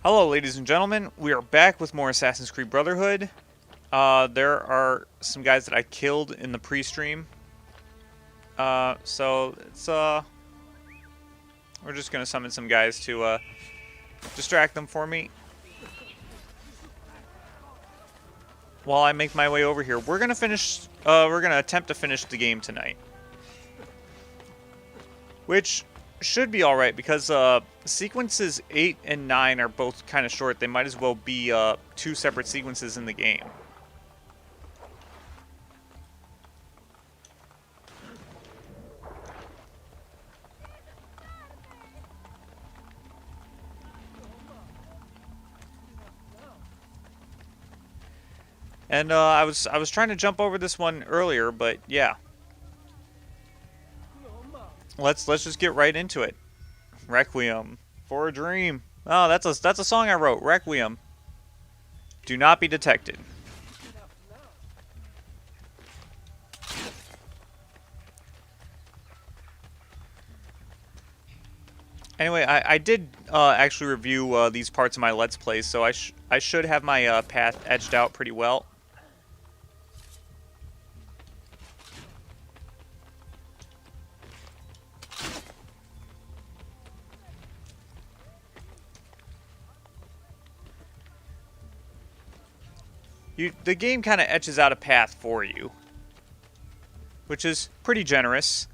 Hello, ladies and gentlemen. We are back with more Assassin's Creed Brotherhood. There are some guys that I killed in the pre-stream. So it's we're just gonna summon some guys to distract them for me while I make my way over here. We're gonna finish. We're gonna attempt to finish the game tonight, which should be all right because sequences 8 and 9 are both kind of short. They might as well be two separate sequences in the game. And I was trying to jump over this one earlier, but yeah. Let's just get right into it. Requiem for a Dream. Oh, that's a song I wrote. Requiem. Do not be detected. Anyway, I did actually review these parts of my Let's Play, so I should have my path edged out pretty well. The game kind of etches out a path for you, which is pretty generous.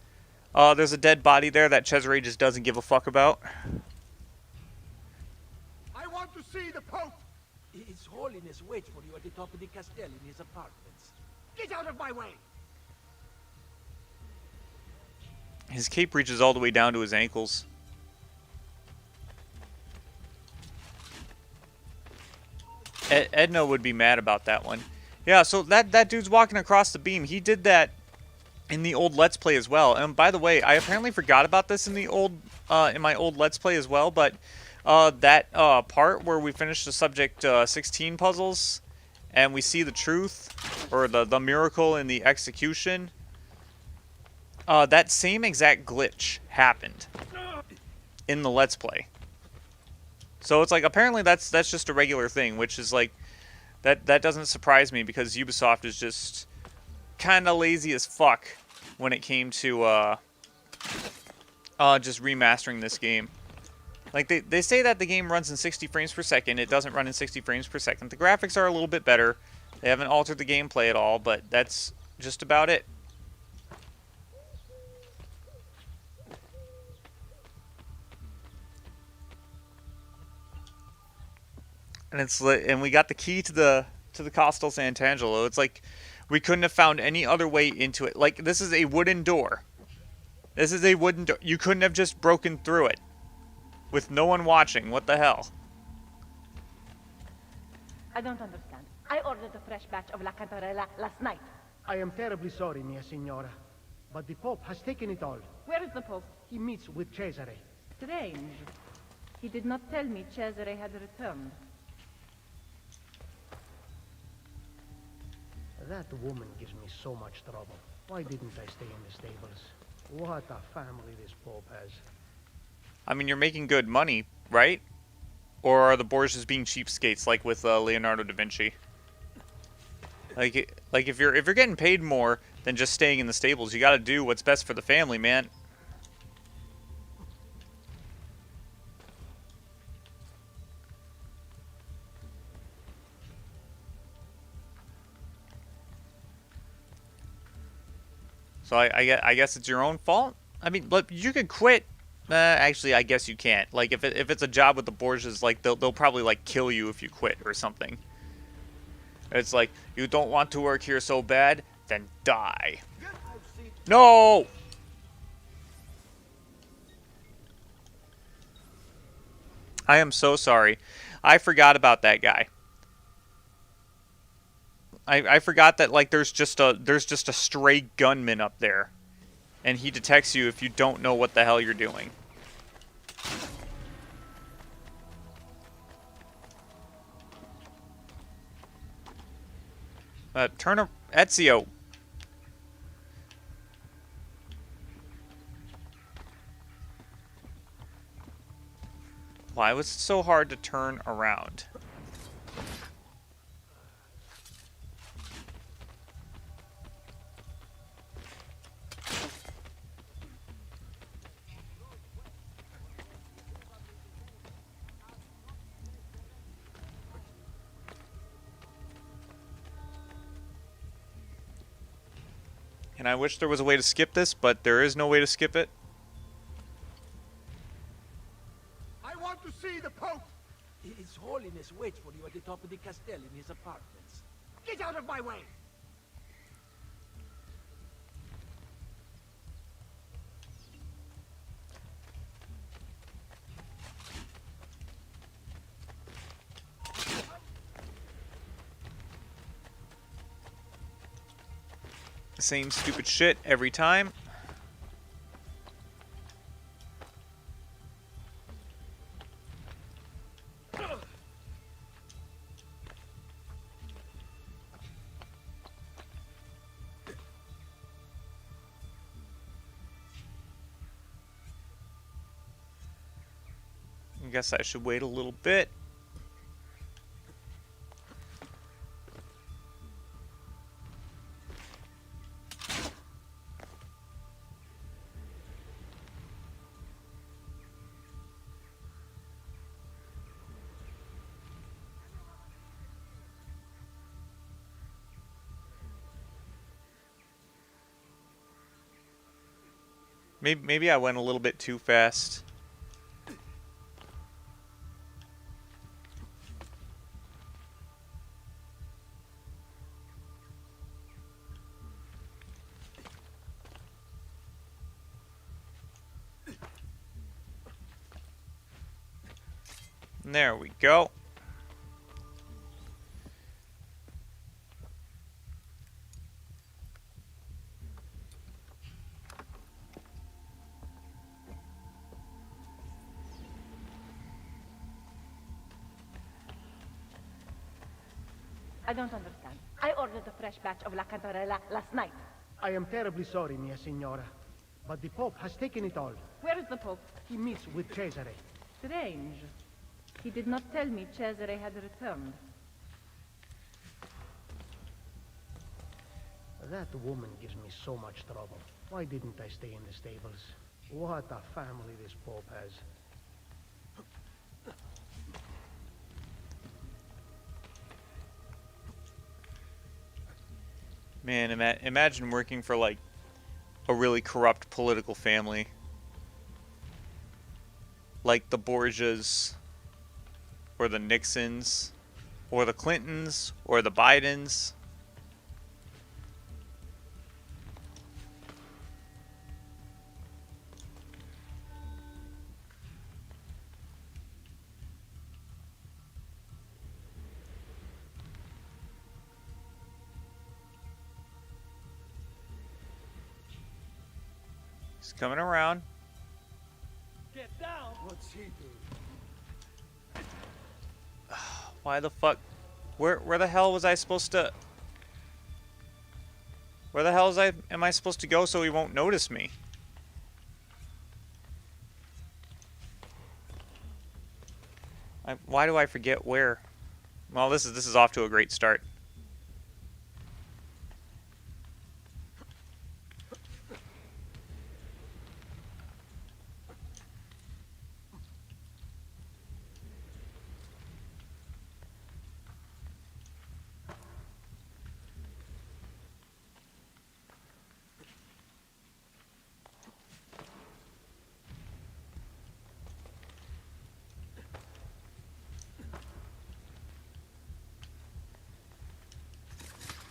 There's a dead body there that Cesare just doesn't give a fuck about. I want to see the Pope! His Holiness waits for you at the top of the castle in his apartments. Get out of my way! His cape reaches all the way down to his ankles. Edna would be mad about that one. Yeah, so that dude's walking across the beam. He did that in the old Let's Play as well. And by the way, I apparently forgot about this in the old in my old Let's Play as well. But that part where we finished the subject 16 puzzles and we see the truth or the miracle in the execution, that same exact glitch happened in the Let's Play. So it's like apparently that's just a regular thing, which is like that doesn't surprise me because Ubisoft is just kind of lazy as fuck when it came to just remastering this game. Like they say that the game runs in 60 frames per second. It doesn't run in 60 frames per second. The graphics are a little bit better. They haven't altered the gameplay at all, but that's just about it. And we got the key to the Castel Sant'Angelo. It's like we couldn't have found any other way into it. Like this is a wooden door. This is a wooden door. You couldn't have just broken through it with no one watching. What the hell? I don't understand. I ordered a fresh batch of La Cantarella last night. I am terribly sorry, mia signora. But the Pope has taken it all. Where is the Pope? He meets with Cesare. Strange. He did not tell me Cesare had returned. That woman gives me so much trouble. Why didn't I stay in the stables? What a family this Pope has. I mean, you're making good money, right? Or are the Borgias being cheapskates like with Leonardo da Vinci? Like if you're getting paid more than just staying in the stables, you got to do what's best for the family, man. So I guess it's your own fault. I mean, but you could quit. Actually, I guess you can't. Like if it's a job with the Borgias, like they'll probably like kill you if you quit or something. It's like you don't want to work here so bad, then die. No. I am so sorry. I forgot about that guy. I forgot that like there's just a stray gunman up there, and he detects you if you don't know what the hell you're doing. Turn a Ezio. Why was it so hard to turn around? And I wish there was a way to skip this, but there is no way to skip it. I want to see the Pope! His Holiness waits for you at the top of the castle in his apartments. Get out of my way! Same stupid shit every time. I guess I should wait a little bit. Maybe I went a little bit too fast. There we go. I don't understand. I ordered a fresh batch of La Cantarella last night. I am terribly sorry, mia signora. But the Pope has taken it all. Where is the Pope? He meets with Cesare. Strange. He did not tell me Cesare had returned. That woman gives me so much trouble. Why didn't I stay in the stables? What a family this Pope has. Man, imagine working for, like, a really corrupt political family. Like the Borgias, or the Nixons, or the Clintons, or the Bidens. He's coming around. Get down! What's he doing? Why the fuck? Where the hell was I supposed to? Where the hell am I supposed to go so he won't notice me? Why do I forget where? Well, this is off to a great start.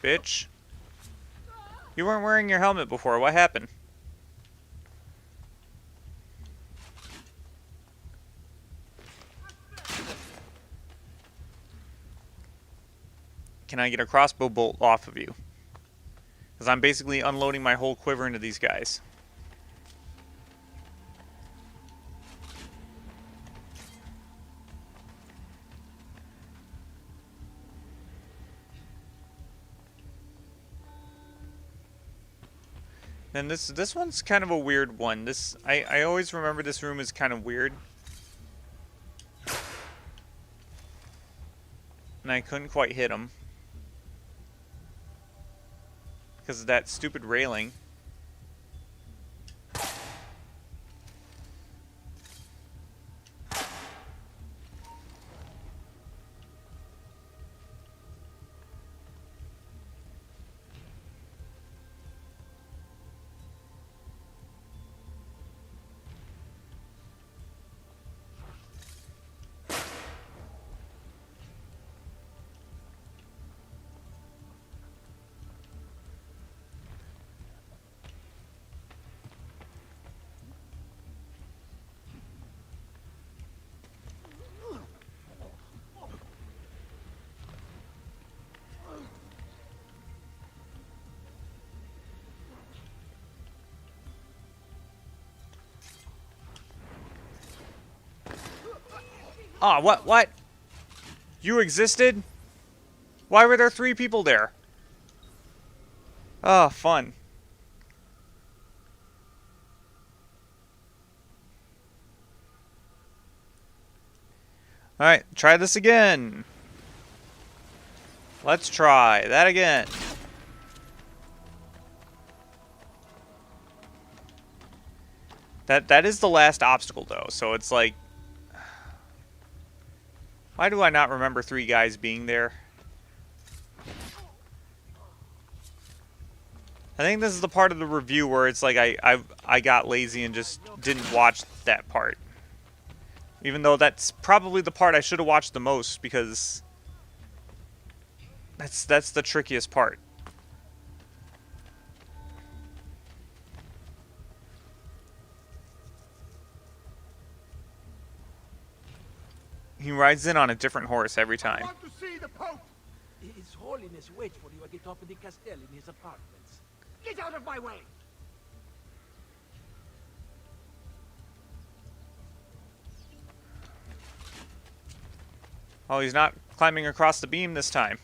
Bitch. You weren't wearing your helmet before. What happened? Can I get a crossbow bolt off of you? Because I'm basically unloading my whole quiver into these guys. And this one's kind of a weird one. I always remember this room as kind of weird. And I couldn't quite hit him. Because of that stupid railing. Ah, what? You existed? Why were there 3 people there? Ah, fun. Alright, try this again. Let's try that again. That is the last obstacle though, so it's like, why do I not remember 3 guys being there? I think this is the part of the review where it's like I got lazy and just didn't watch that part. Even though that's probably the part I should have watched the most, because that's the trickiest part. He rides in on a different horse every I time. want to see the Pope! His Holiness waits for you at the top of the castle in his apartments. Get out of my way! Oh, he's not climbing across the beam this time.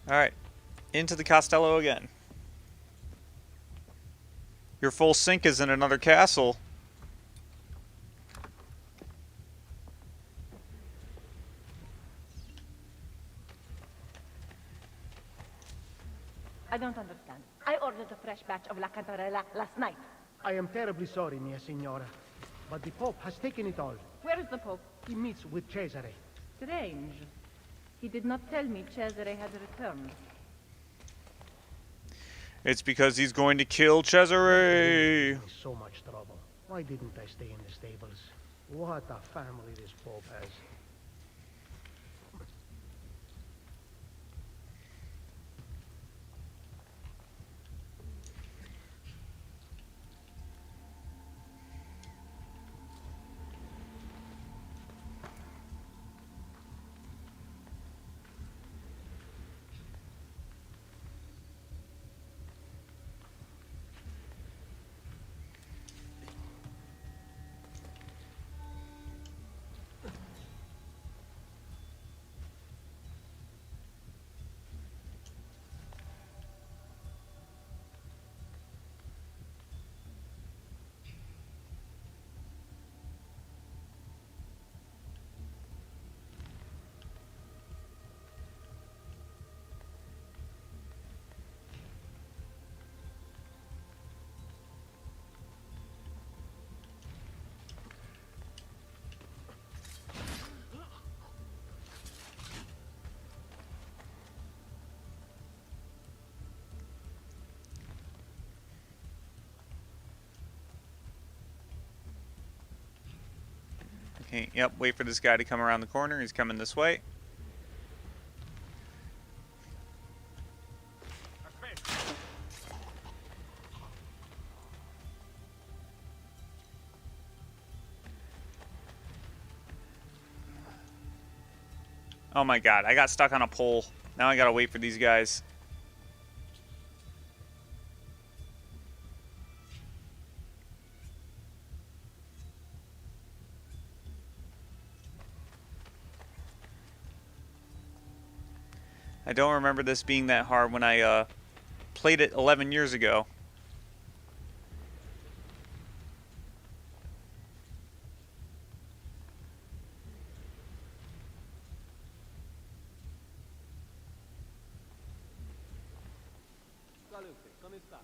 Alright, into the Castello again. Your full sink is in another castle. I don't understand. I ordered a fresh batch of La Cantarella last night. I am terribly sorry, mia signora. But the Pope has taken it all. Where is the Pope? He meets with Cesare. Strange. He did not tell me Cesare had returned. It's because he's going to kill Cesare. So much trouble. Why didn't I stay in the stables? What a family this Pope has. Okay, yep, wait for this guy to come around the corner. He's coming this way. Oh my god, I got stuck on a pole. Now I gotta wait for these guys. I don't remember this being that hard when I played it 11 years ago. Salute, come sta?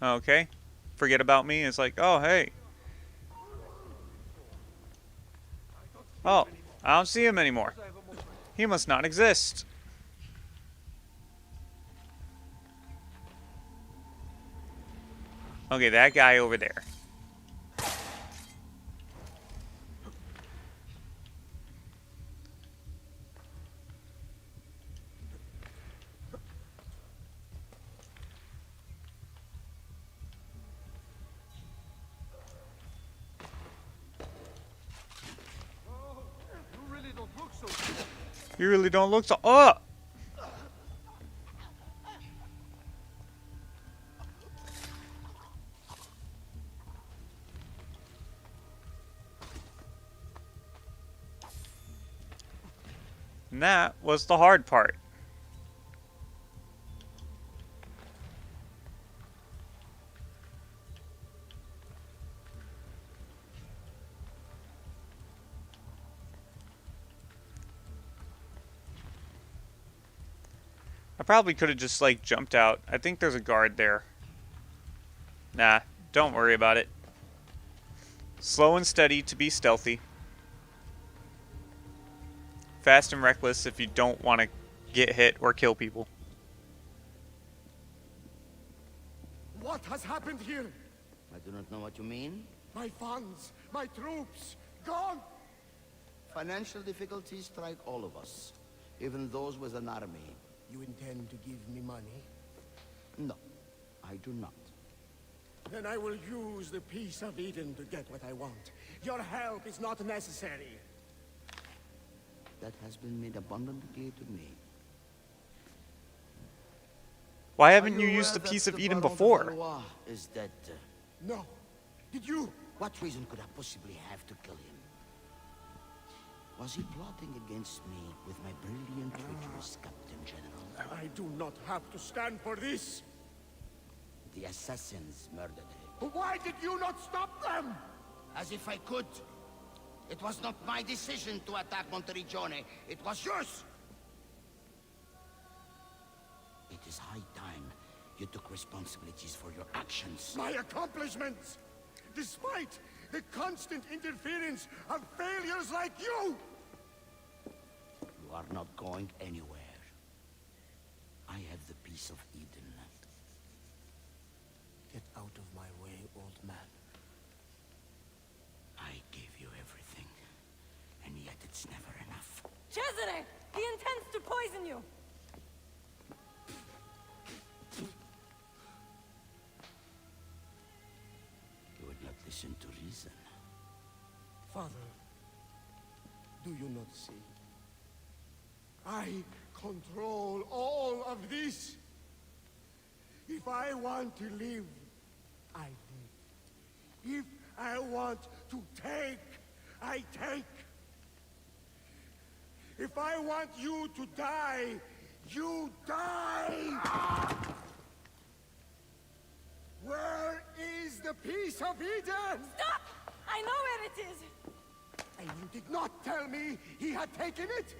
Okay. Forget about me. It's like, oh, hey. Oh, I don't see him anymore. He must not exist. Okay, that guy over there. You really don't look so good. You really don't look so... Oh! And that was the hard part. I probably could have just, like, jumped out. I think there's a guard there. Nah, don't worry about it. Slow and steady to be stealthy. Fast and reckless if you don't want to get hit or kill people. What has happened here? I do not know what you mean. My funds, my troops, gone! Financial difficulties strike all of us, even those with an army. You intend to give me money? No, I do not. Then I will use the Peace of Eden to get what I want. Your help is not necessary. That has been made abundantly clear to me. Why haven't you used the Piece of Eden before? Is that... No. Did you? what reason could I possibly have to kill him? Was he plotting against me with my brilliant treacherous Captain General? I do not have to stand for this. The assassins murdered him. Why did you not stop them? As if I could. It was not my decision to attack Monteriggione. It was yours. It is high time you took responsibilities for your actions. My accomplishments! Despite the constant interference of failures like you! You are not going anywhere. I have the Peace of Eden. Get out of my way, old man. I gave you everything, and yet it's never enough. Cesare! He intends to poison you! You would not listen to reason. Father, do you not see? I control all of this. If I want to live, I live. If I want to take, I take. If I want you to die, you die! Where is the Peace of Eden? Stop! I know where it is! And you did not tell me he had taken it?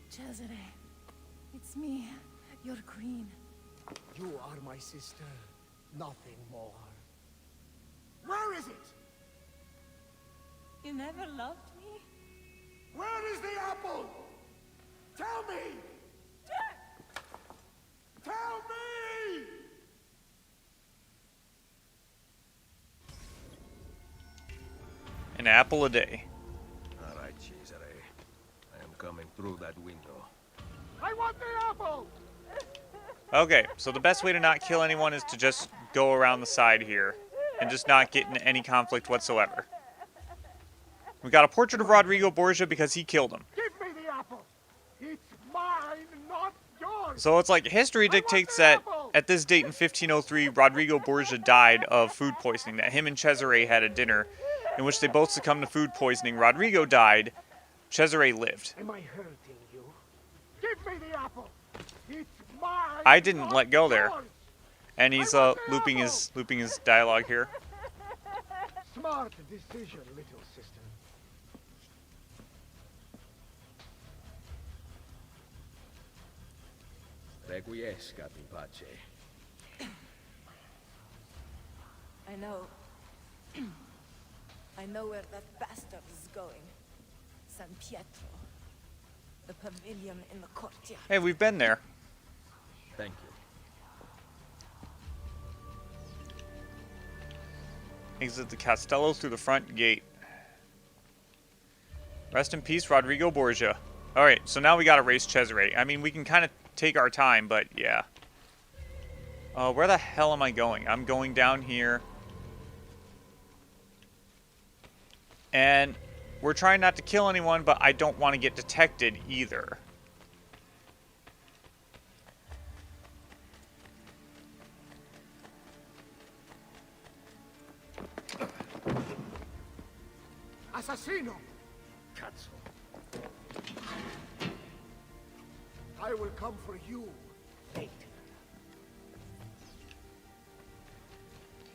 Cesare, it's me, your queen. You are my sister, nothing more. Where is it? You never loved me? Where is the apple? Tell me! Tell me! An apple a day. All right, Cesare. I am coming through that window. I want the apple! Okay, so the best way to not kill anyone is to just go around the side here and just not get in any conflict whatsoever. We got a portrait of Rodrigo Borgia because he killed him. Give me the apple! It's mine, not yours! So it's like history dictates that at this date in 1503, Rodrigo Borgia died of food poisoning, that him and Cesare had a dinner in which they both succumbed to food poisoning. Rodrigo died, Cesare lived. Am I hurting you? Give me the apple! It's mine! I didn't not let go there. yours. And he's looping his dialogue here. Smart decision, little sister. Requiescat in pace. I know. I know where that bastard is going. San Pietro. The pavilion in the courtyard. Hey, we've been there. Thank you. Exit the Castello through the front gate. Rest in peace, Rodrigo Borgia. Alright, so now we gotta race Cesare. I mean, we can kind of take our time, but yeah. Where the hell am I going? I'm going down here. And we're trying not to kill anyone, but I don't want to get detected either. Assassino! Cazzo. I will come for you. Later.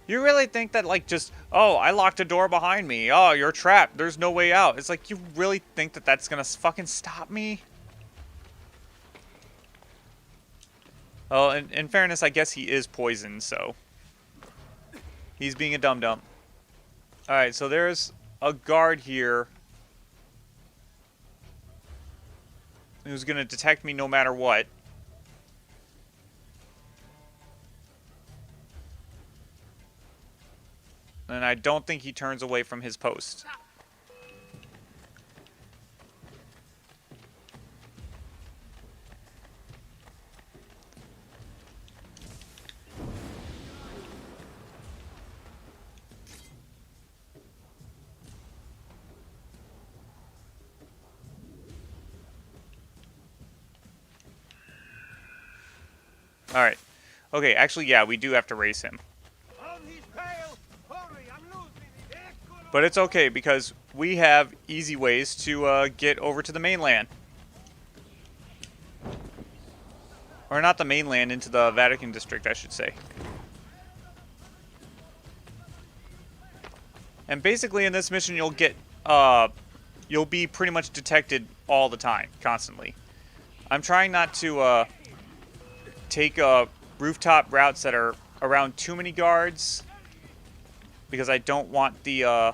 You really think that, like, just, oh, I locked a door behind me. Oh, you're trapped. There's no way out. It's like, you really think that that's gonna fucking stop me? Oh, in fairness, I guess he is poisoned, so. He's being a dum-dum. Alright, so there's a guard here who's gonna detect me no matter what. And I don't think he turns away from his post. Alright. Okay, actually, yeah, we do have to race him. But it's okay, because we have easy ways to get over to the mainland. Or not the mainland, into the Vatican district, I should say. And basically in this mission you'll get, you'll be pretty much detected all the time, constantly. I'm trying not to take rooftop routes that are around too many guards, because I don't want the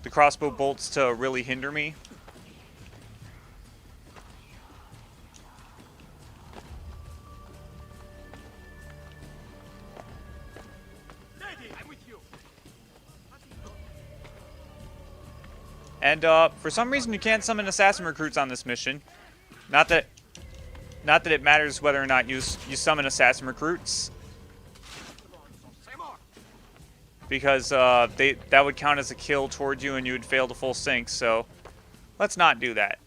crossbow bolts to really hinder me. And for some reason you can't summon assassin recruits on this mission. Not that it matters whether or not you summon assassin recruits, because that would count as a kill toward you and you would fail to full sync, so let's not do that.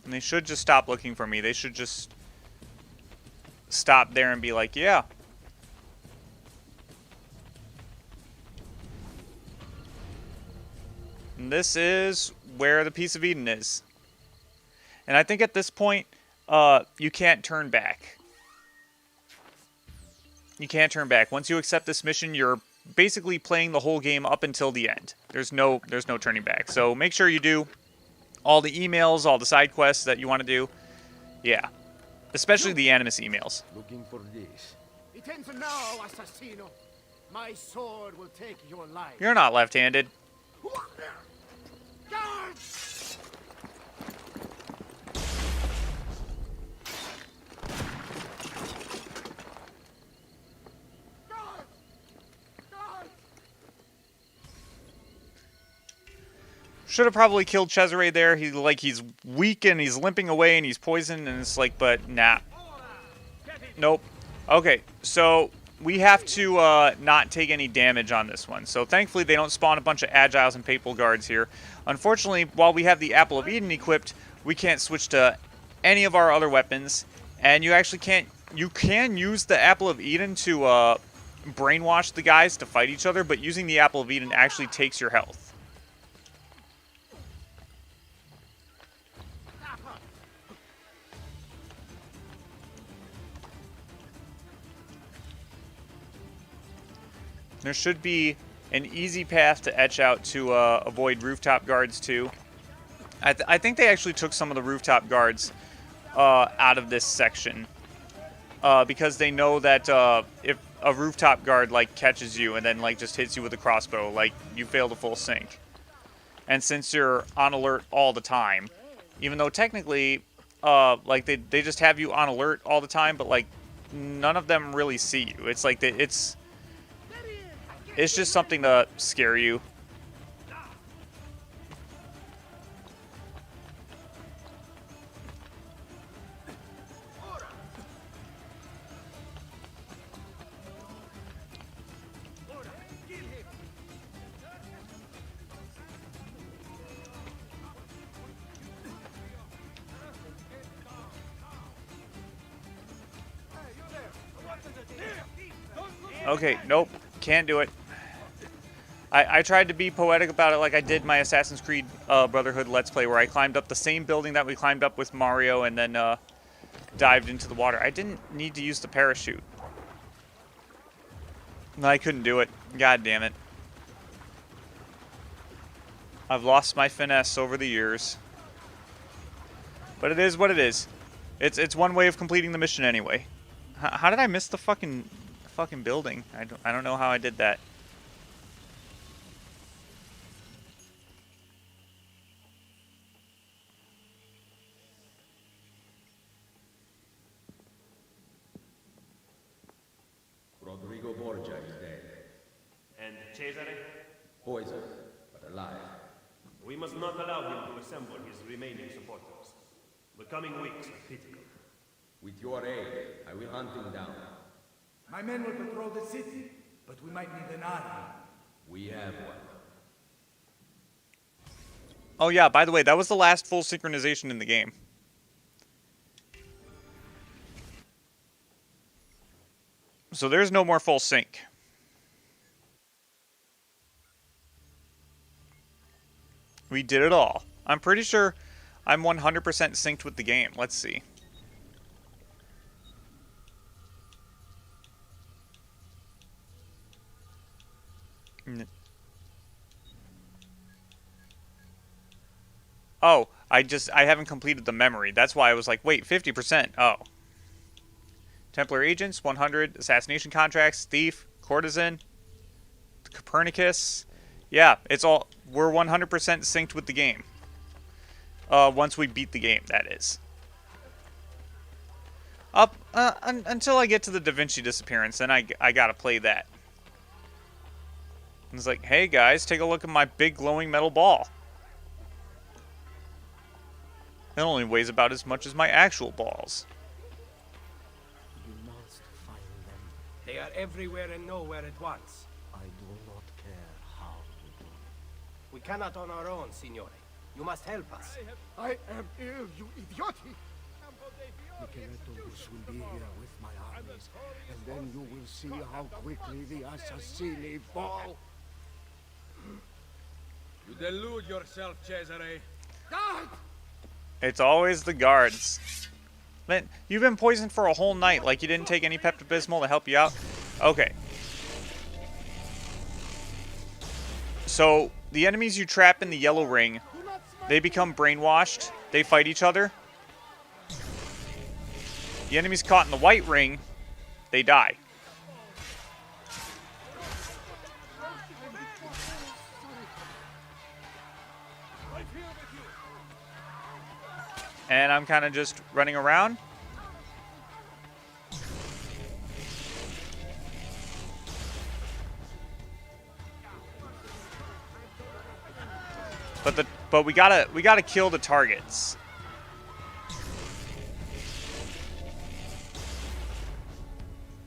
And they should just stop looking for me. They should just stop there and be like, yeah. And this is where the Piece of Eden is. And I think at this point, you can't turn back. You can't turn back. Once you accept this mission, you're basically playing the whole game up until the end. There's no turning back. So make sure you do all the emails, all the side quests that you want to do. Yeah. Especially the Animus emails. Looking for this. It ends now, assassino. My sword will take your life. You're not left-handed. Guards! Guards! Guards! Should have probably killed Cesare there. He's weak and he's limping away and he's poisoned and it's like, but nah. Nope. Okay, so we have to not take any damage on this one. So thankfully they don't spawn a bunch of Agiles and Papal Guards here. Unfortunately, while we have the Apple of Eden equipped, we can't switch to any of our other weapons. And you actually can't... You can use the Apple of Eden to brainwash the guys to fight each other, but using the Apple of Eden actually takes your health. There should be an easy path to etch out to avoid rooftop guards too. I think they actually took some of the rooftop guards out of this section because they know that if a rooftop guard like catches you and then like just hits you with a crossbow, like you failed a full sync. And since you're on alert all the time, even though technically like they just have you on alert all the time, but like none of them really see you. It's like it's just something to scare you. Okay, nope, can't do it. I tried to be poetic about it like I did my Assassin's Creed Brotherhood Let's Play, where I climbed up the same building that we climbed up with Mario and then dived into the water. I didn't need to use the parachute. No, I couldn't do it. God damn it. I've lost my finesse over the years. But it is what it is. It's one way of completing the mission anyway. How did I miss the fucking building? I don't know how I did that. Rodrigo Borgia is dead. And Cesare? Poisoned, but alive. We must not allow him to assemble his remaining supporters. The coming weeks are critical. With your aid, I will hunt him down. My men will patrol the city, but we might need an army. We have one. Oh yeah, by the way, that was the last full synchronization in the game. So there's no more full sync. We did it all. I'm pretty sure I'm 100% synced with the game. Let's see. Oh, I haven't completed the memory. That's why I was like, wait, 50%. Oh. Templar agents, 100. Assassination contracts, thief, courtesan, Copernicus. Yeah, it's all, we're 100% synced with the game. Once we beat the game, that is. Until I get to the Da Vinci disappearance, then I gotta play that. And it's like, hey guys, take a look at my big glowing metal ball. It only weighs about as much as my actual balls. You must find them. They are everywhere and nowhere at once. I do not care how you do it. We cannot on our own, signore. You must help us. I am ill, you idioti! Micheletus will be here with my armies, and then you will see how quickly the assassini fall. You delude yourself, Cesare. God! It's always the guards. Man, you've been poisoned for a whole night, like you didn't take any Pepto-Bismol to help you out? Okay. So the enemies you trap in the yellow ring, they become brainwashed. They fight each other. The enemies caught in the white ring, they die. And I'm kind of just running around. But we gotta kill the targets.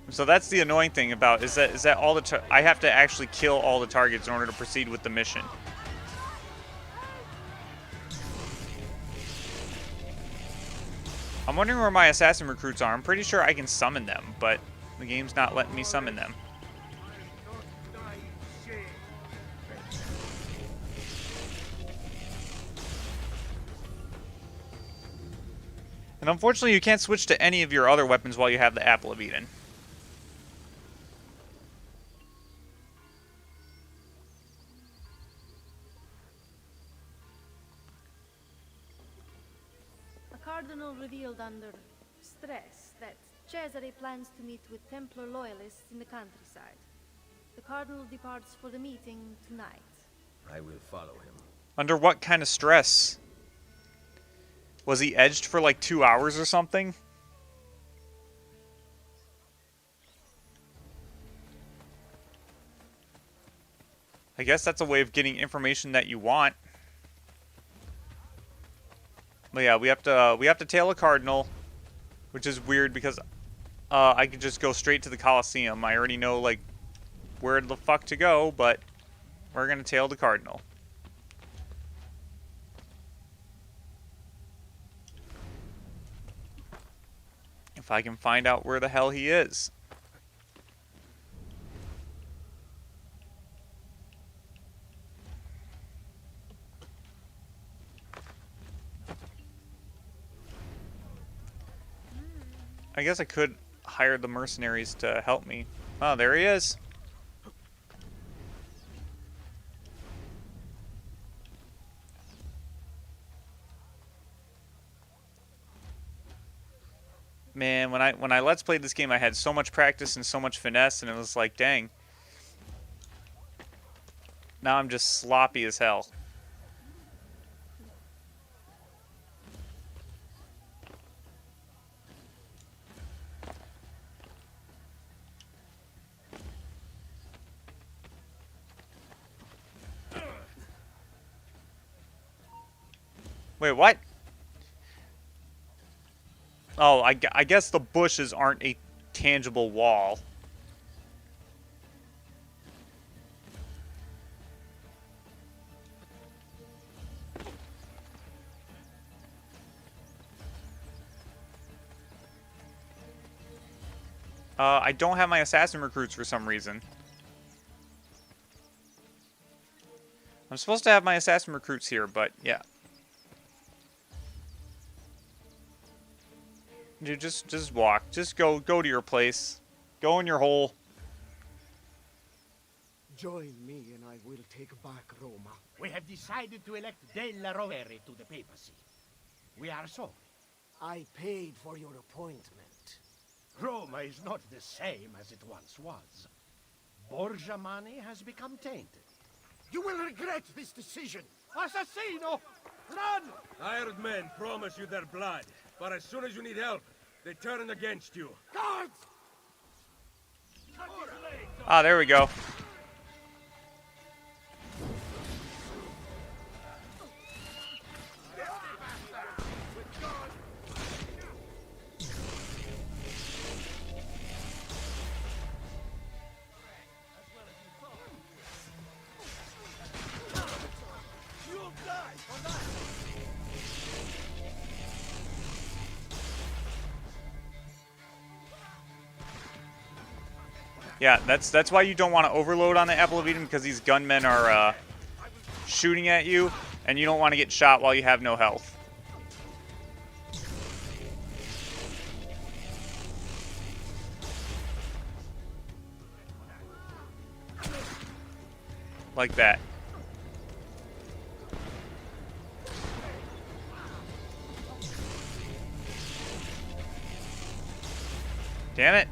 So that's the annoying thing about is that all the I have to actually kill all the targets in order to proceed with the mission. I'm wondering where my assassin recruits are. I'm pretty sure I can summon them, but the game's not letting me summon them. And unfortunately, you can't switch to any of your other weapons while you have the Apple of Eden. The Cardinal revealed under stress that Cesare plans to meet with Templar loyalists in the countryside. The Cardinal departs for the meeting tonight. I will follow him. Under what kind of stress? Was he edged for like 2 hours or something? I guess that's a way of getting information that you want. But yeah, we have to tail a cardinal, which is weird because I could just go straight to the Colosseum. I already know like where the fuck to go, but we're gonna tail the cardinal. If I can find out where the hell he is. I guess I could hire the mercenaries to help me. Oh, there he is. Man, when I Let's Played this game, I had so much practice and so much finesse, and it was like, dang. Now I'm just sloppy as hell. Wait, what? Oh, I guess the bushes aren't a tangible wall. I don't have my assassin recruits for some reason. I'm supposed to have my assassin recruits here, but yeah. Dude, just walk. Just go to your place. Go in your hole. Join me and I will take back Roma. We have decided to elect Della Rovere to the papacy. We are sorry. I paid for your appointment. Roma is not the same as it once was. Borgia money has become tainted. You will regret this decision. Assassino! Run! Hired men promise you their blood, but as soon as you need help, they turn against you. Guards! Ah, there we go. Yeah, that's why you don't want to overload on the Apple of Eden, because these gunmen are shooting at you, and you don't want to get shot while you have no health. Like that. Damn it.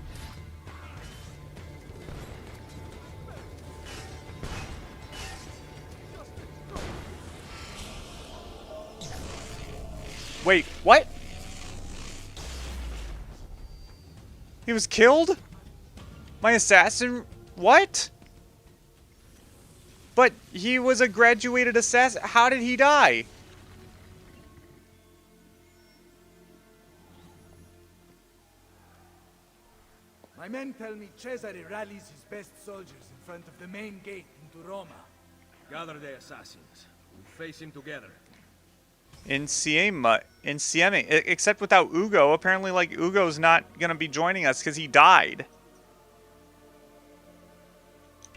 Wait, what? He was killed? My assassin? What? But he was a graduated assassin. How did he die? My men tell me Cesare rallies his best soldiers in front of the main gate into Roma. Gather the assassins. We'll face him together. Insieme, except without Ugo. Apparently, like, Ugo's not gonna be joining us because he died.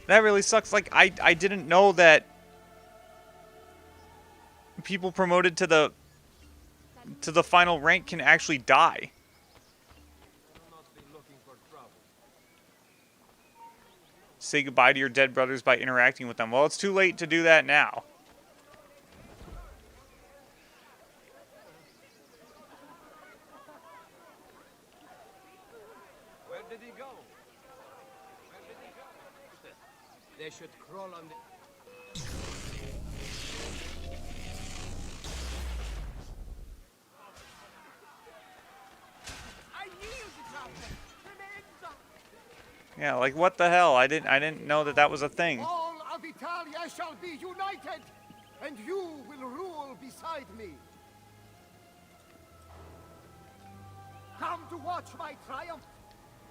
That really sucks. Like, I didn't know that people promoted to the final rank can actually die. Say goodbye to your dead brothers by interacting with them. Well, it's too late to do that now. Where did he go? Where did he go? They should crawl on the... Yeah, like what the hell? I didn't know that was a thing. All of Italia shall be united, and you will rule beside me. Come to watch my triumph.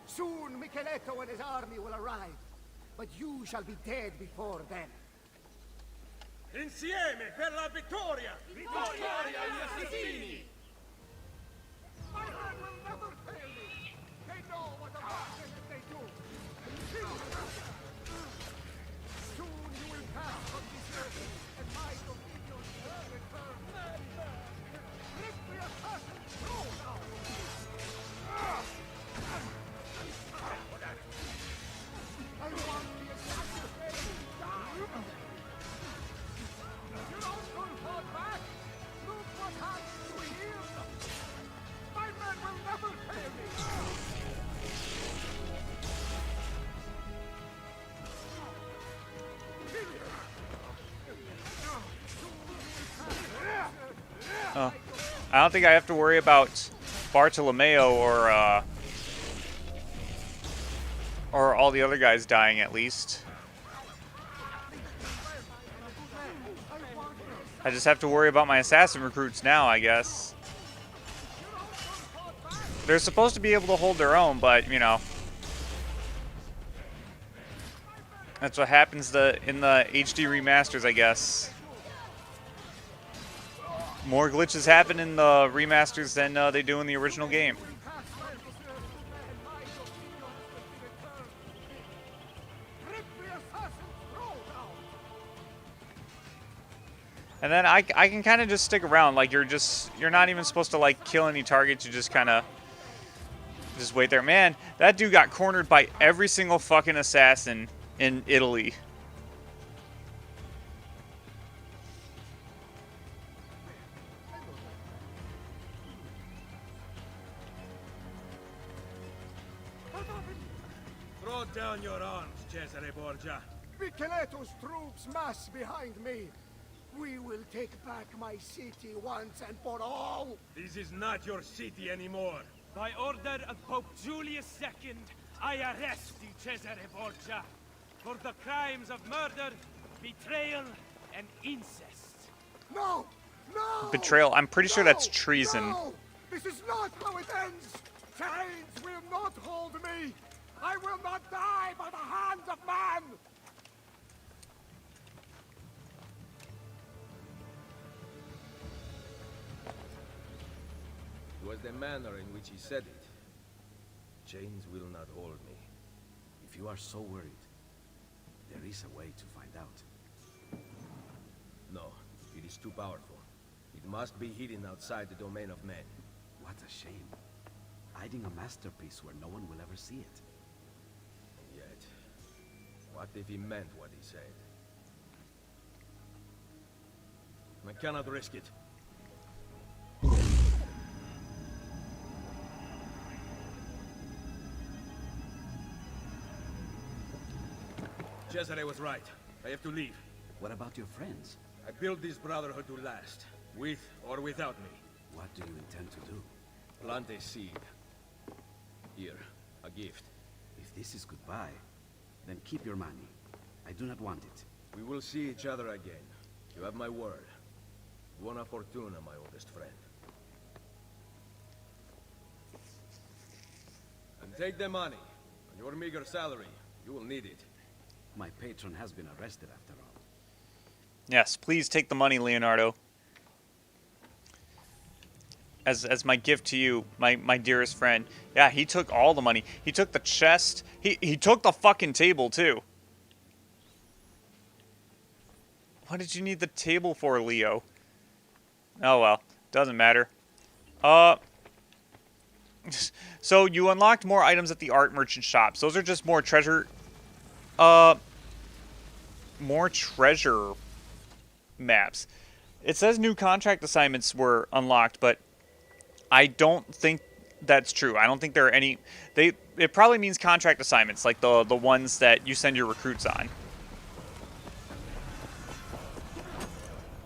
Soon Micheletto and his army will arrive, but you shall be dead before then. Insieme per la vittoria! Vittoria agli assassini! My men will never fail me. They know what a bastard they do. Soon you will pass from this earth, and my dominion will return. Rip the assassin through now. I want the assassin to die. You don't fall back. Look what happens to him. My men will never fail me. I don't think I have to worry about Bartolomeo or all the other guys dying, at least. I just have to worry about my assassin recruits now, I guess. They're supposed to be able to hold their own, but, you know. That's what happens in the HD remasters, I guess. More glitches happen in the remasters than they do in the original game. And then I can kind of just stick around. Like, you're not even supposed to, like, kill any targets. You just kind of just wait there. Man, that dude got cornered by every single fucking assassin in Italy. Throw down your arms, Cesare Borgia. Micheletto's troops mass behind me. We will take back my city once and for all. This is not your city anymore. By order of Pope Julius II, I arrest you, Cesare Borgia, for the crimes of murder, betrayal, and incest. No! No! Betrayal. I'm pretty sure that's treason. No! This is not how it ends! Chains will not hold me! I will not die by the hands of man! It was the manner in which he said it. Chains will not hold me. If you are so worried, there is a way to find out. No, it is too powerful. It must be hidden outside the domain of men. What a shame. Hiding a masterpiece where no one will ever see it. Yet, what if he meant what he said? I cannot risk it. Cesare was right. I have to leave. What about your friends? I built this Brotherhood to last, with or without me. What do you intend to do? Plant a seed. Here, a gift. If this is goodbye, then keep your money. I do not want it. We will see each other again. You have my word. Buona fortuna, my oldest friend. And take the money. On your meager salary, you will need it. My patron has been arrested after all. Yes, please take the money, Leonardo. As my gift to you, my dearest friend. Yeah, he took all the money. He took the chest. He took the fucking table, too. What did you need the table for, Leo? Oh, well. Doesn't matter. So you unlocked more items at the art merchant shops. Those are just more treasure... more treasure maps. It says new contract assignments were unlocked, but I don't think that's true. I don't think there are any... It probably means contract assignments, like the ones that you send your recruits on.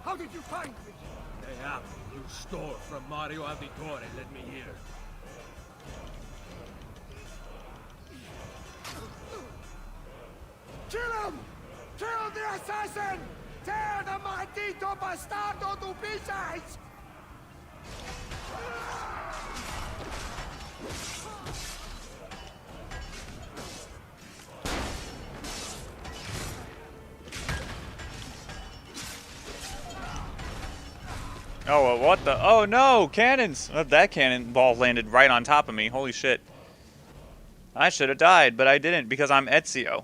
How did you find me? They have you stole from Mario Auditore and led me here. Kill him! Kill the assassin! Tear the maldito bastardo to pieces! Oh, what the? Oh, no! Cannons! Oh, that cannonball landed right on top of me. Holy shit. I should have died, but I didn't because I'm Ezio.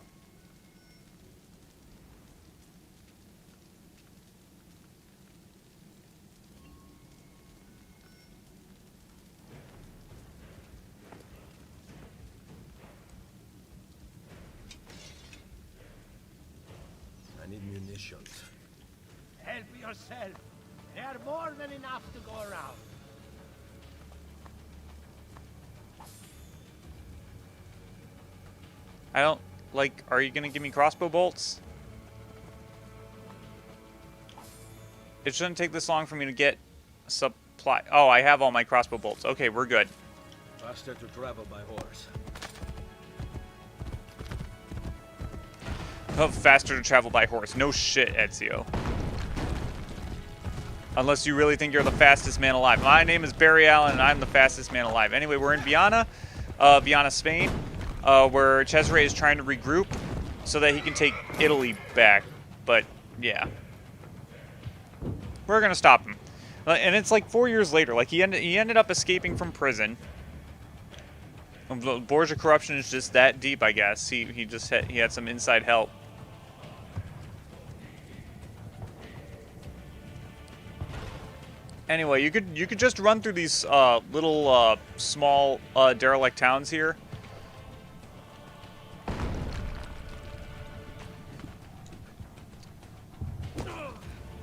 I need munitions. Help yourself. There are more than enough to go around. I don't... Like, are you gonna give me crossbow bolts? It shouldn't take this long for me to get supply... Oh, I have all my crossbow bolts. Okay, we're good. Faster to travel by horse. Oh, faster to travel by horse. No shit, Ezio. Unless you really think you're the fastest man alive. My name is Barry Allen, and I'm the fastest man alive. Anyway, we're in Viana, Spain, where Cesare is trying to regroup so that he can take Italy back. But, yeah. We're going to stop him. And it's like 4 years later. Like, he ended up escaping from prison. Borgia corruption is just that deep, I guess. He had some inside help. Anyway, you could just run through these little small derelict towns here.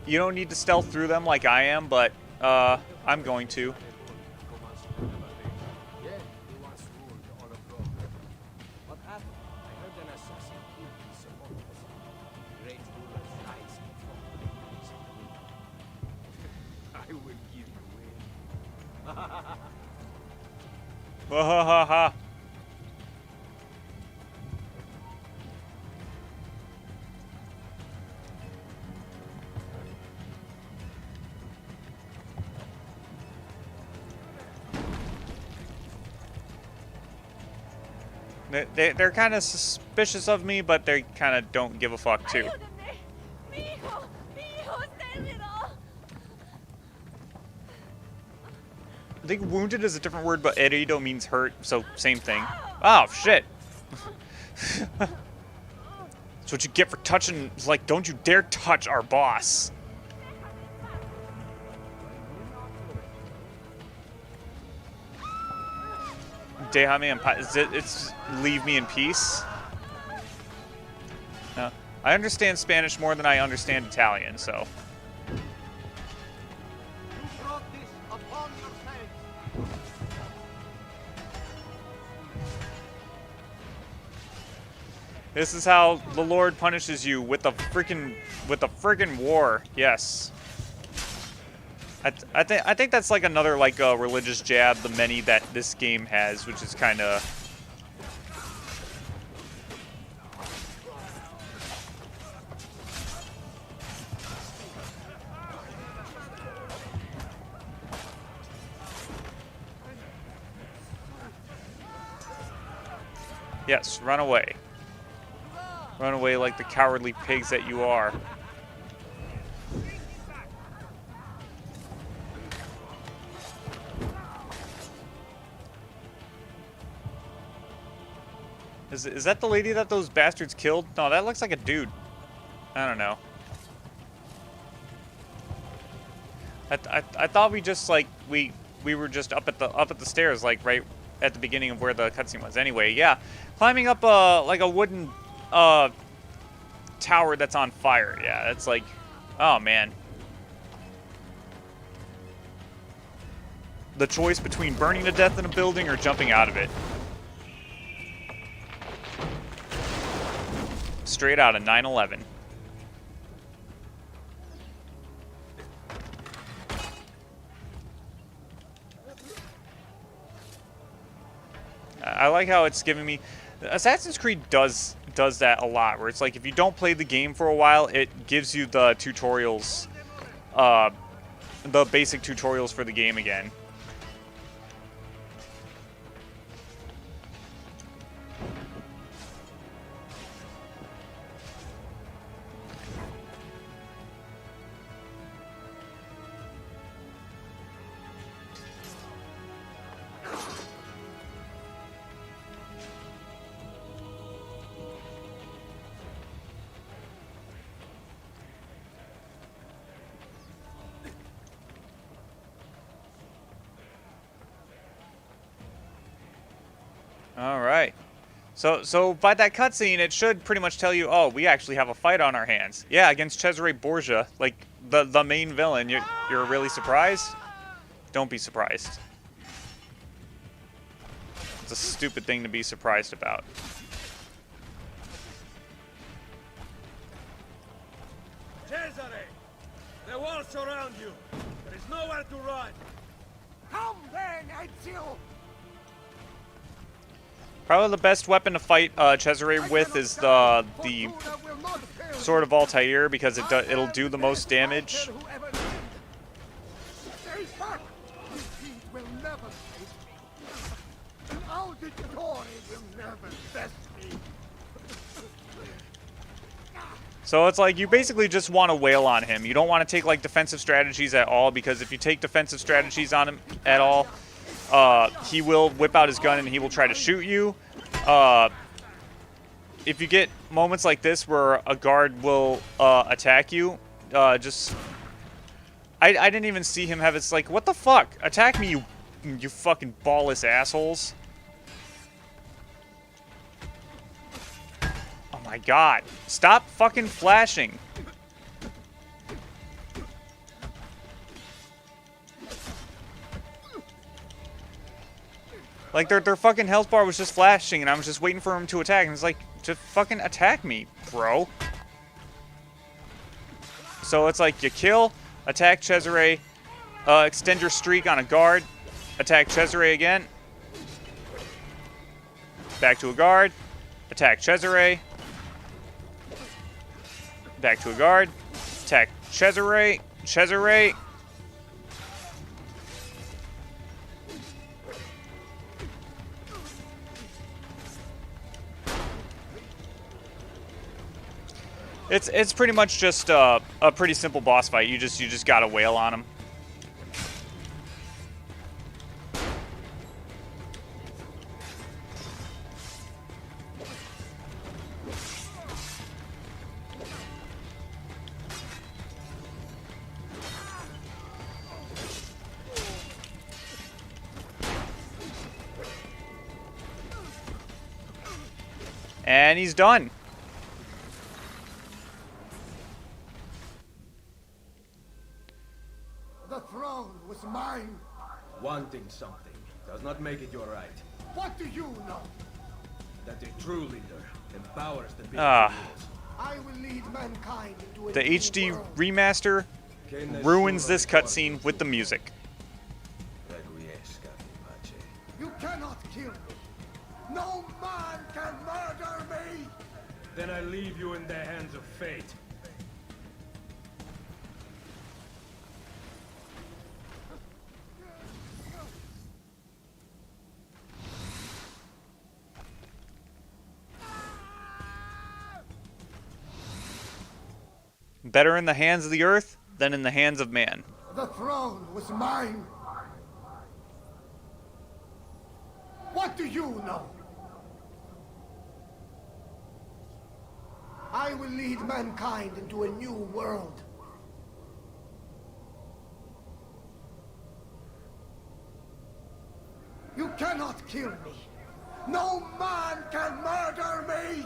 You don't need to stealth through them like I am, but I'm going to. Ha ha ha ha. They're kind of suspicious of me, but they kind of don't give a fuck too. I think wounded is a different word, but herido means hurt, so same thing. Oh, shit. That's what you get for touching, like, don't you dare touch our boss. Déjame en paz. It's leave me in peace. No. I understand Spanish more than I understand Italian, so. This is how the Lord punishes you with a freaking war. Yes. I think that's like another like religious jab, the many that this game has, which is kind of. Yes, run away. Run away like the cowardly pigs that you are. Is that the lady that those bastards killed? No, that looks like a dude. I don't know. I thought we just like we were just up at the stairs, like right at the beginning of where the cutscene was. Anyway, yeah, climbing up like a wooden tower that's on fire. Yeah, that's like, oh man. The choice between burning to death in a building or jumping out of it. Straight out of 9/11. I like how it's giving me... Assassin's Creed does that a lot, where it's like if you don't play the game for a while, it gives you the tutorials, the basic tutorials for the game again. All right. So by that cutscene, it should pretty much tell you, oh, we actually have a fight on our hands. Yeah, against Cesare Borgia, like the main villain. You're really surprised? Don't be surprised. It's a stupid thing to be surprised about. Cesare! The walls surround you. There is nowhere to run. Come then, Ezio! Probably the best weapon to fight Cesare with is the Sword of Altair, because it'll do the most damage. Stay back! This deed will never save me. An auditory will never best me. So it's like you basically just want to wail on him. You don't want to take like defensive strategies at all, because if you take defensive strategies on him at all, he will whip out his gun and he will try to shoot you. If you get moments like this where a guard will attack you, I didn't even see him have. It's like, what the fuck? Attack me, you fucking ballless assholes! Oh my god! Stop fucking flashing! Like, their fucking health bar was just flashing, and I was just waiting for him to attack, and it's like, just fucking attack me, bro. So it's like, you kill, attack Cesare, extend your streak on a guard, attack Cesare again, back to a guard, attack Cesare, back to a guard, attack Cesare, It's pretty much just a pretty simple boss fight. You just gotta wail on him. And he's done. The throne was mine. Wanting something does not make it your right. What do you know? That a true leader empowers the big Ah. I will lead mankind into a The new HD world. remaster ruins this cutscene with the music. You cannot kill me. No man can murder me. Then I leave you in the hands of fate. Better in the hands of the earth than in the hands of man. The throne was mine. What do you know? I will lead mankind into a new world. You cannot kill me. No man can murder me.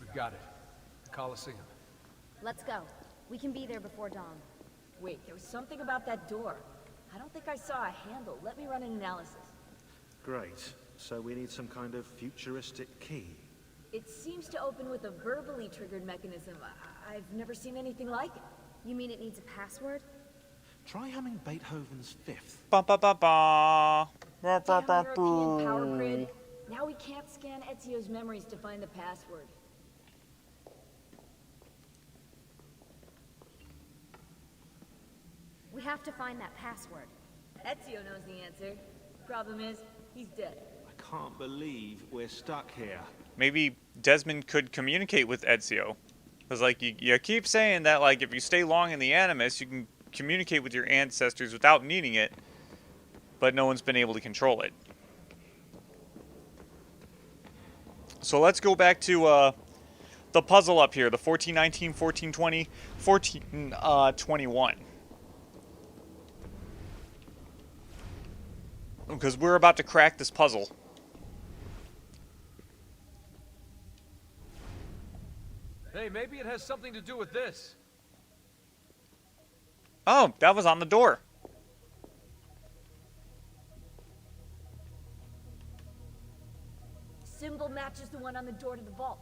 We've got it. The Colosseum. Let's go. We can be there before dawn. Wait, there was something about that door. I don't think I saw a handle. Let me run an analysis. Great. So we need some kind of futuristic key. It seems to open with a verbally triggered mechanism. I've never seen anything like it. You mean it needs a password? Try humming Beethoven's Fifth. Ba ba ba ba. Ba ba ba European power boo. grid. Now we can't scan Ezio's memories to find the password. We have to find that password. Ezio knows the answer. Problem is, he's dead. I can't believe we're stuck here. Maybe Desmond could communicate with Ezio. Because, like, you keep saying that, like, if you stay long in the Animus, you can communicate with your ancestors without needing it. But no one's been able to control it. So let's go back to the puzzle up here. The 1419, 1420, 1421. Because we're about to crack this puzzle. Hey, maybe it has something to do with this. Oh, that was on the door. Symbol matches the one on the door to the vault.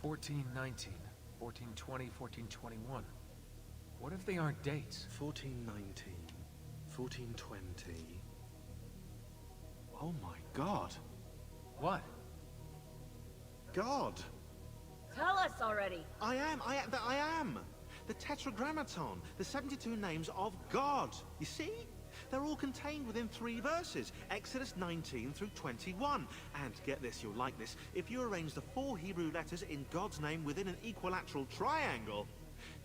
1419, 1420, 1421. What if they aren't dates? 1419, 1420. Oh my god. What? God. Tell us already. I am. The Tetragrammaton, the 72 names of God. You see? They're all contained within 3 verses, Exodus 19 through 21. And get this, you'll like this, if you arrange the 4 Hebrew letters in God's name within an equilateral triangle,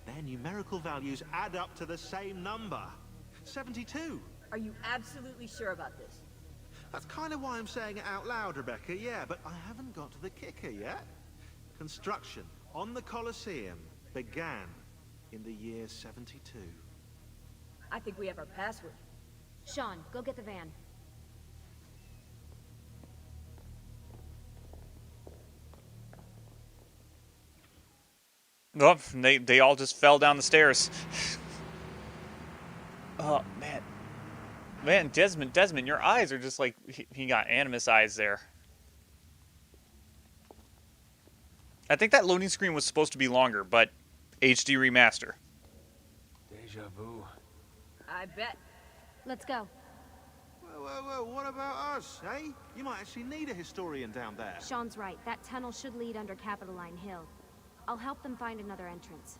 their numerical values add up to the same number. 72. Are you absolutely sure about this? That's kind of why I'm saying it out loud, Rebecca, yeah, but I haven't got to the kicker yet. Construction on the Colosseum began in the year 72. I think we have our password. Sean, go get the van. Oh, they all just fell down the stairs. Oh, man. Man, Desmond, your eyes are just like... He got Animus eyes there. I think that loading screen was supposed to be longer, but HD remaster. Deja vu. I bet. Let's go. Well, what about us, eh? You might actually need a historian down there. Sean's right. That tunnel should lead under Capitoline Hill. I'll help them find another entrance.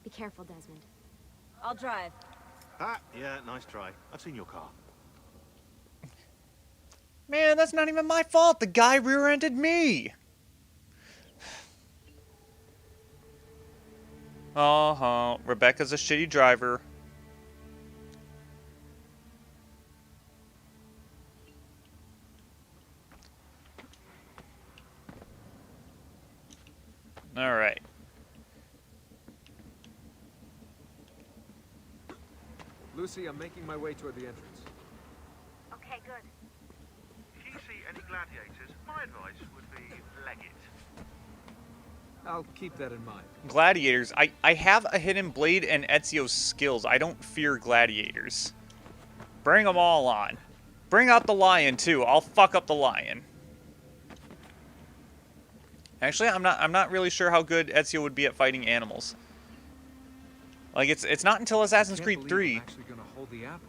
Be careful, Desmond. I'll drive. Ah, yeah, nice try. I've seen your car. Man, that's not even my fault. The guy rear-ended me. Uh-huh. Rebecca's a shitty driver. All right. Lucy, I'm making my way toward the entrance. Okay, good. If you see any gladiators, my advice would be leg it. I'll keep that in mind. Gladiators. I have a hidden blade and Ezio's skills. I don't fear gladiators. Bring them all on. Bring out the lion too. I'll fuck up the lion. Actually, I'm not really sure how good Ezio would be at fighting animals. Like it's not until Assassin's Creed 3. I'm actually gonna hold the apple.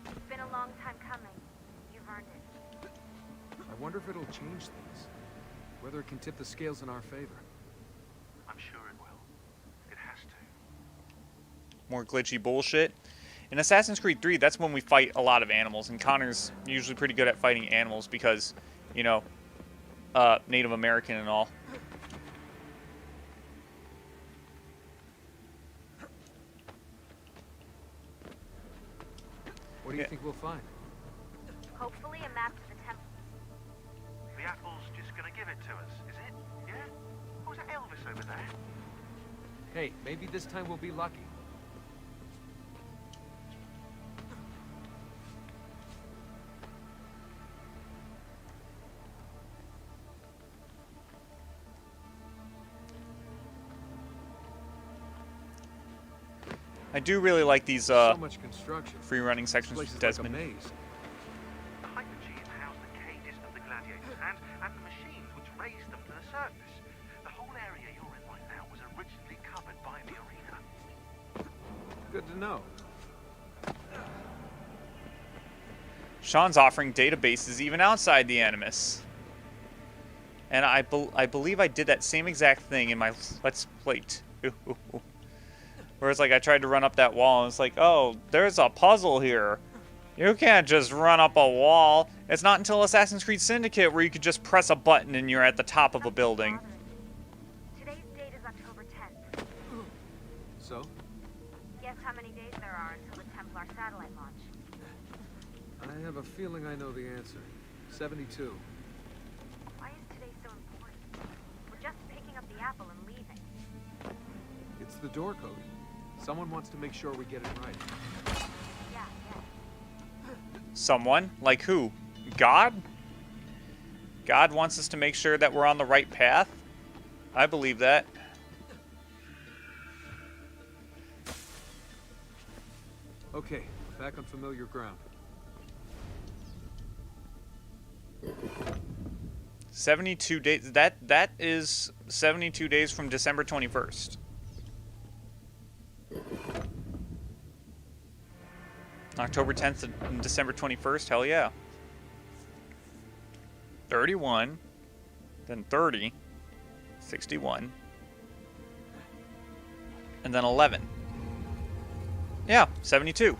It's been a long time coming. You've earned it. I wonder if it'll change things. Whether it can tip the scales in our favor. I'm sure it will. It has to. More glitchy bullshit. In Assassin's Creed 3, that's when we fight a lot of animals, and Connor's usually pretty good at fighting animals because, you know, Native American and all. What do you think we'll find? Hopefully a map to the temple. The apple's just gonna give it to us, is it? Yeah? Or was that Elvis over there? Hey, maybe this time we'll be lucky. I do really like these So much construction. free running sections This with place is like a Desmond. maze. The hypergees house the cages of the gladiators and the machines which raised them to the surface. The whole area you're in right now was originally covered by the arena. Good to know. Sean's offering databases even outside the Animus. And I believe I did that same exact thing in my Let's Play 2. Where it's like I tried to run up that wall and it's like, oh, there's a puzzle here. You can't just run up a wall. It's not until Assassin's Creed Syndicate where you could just press a button and you're at the top of a building. Today's date is October 10th. So? Guess how many days there are until the Templar satellite launch? I have a feeling I know the answer. 72. Why is today so important? We're just picking up the apple and leaving. It's the door code. Someone wants to make sure we get it right. Yeah. Someone? Like who? God? God wants us to make sure that we're on the right path? I believe that. Okay, back on familiar ground. 72 days. That is 72 days from December 21st. October 10th and December 21st, hell yeah. 31, then 30, 61, and then 11. Yeah, 72.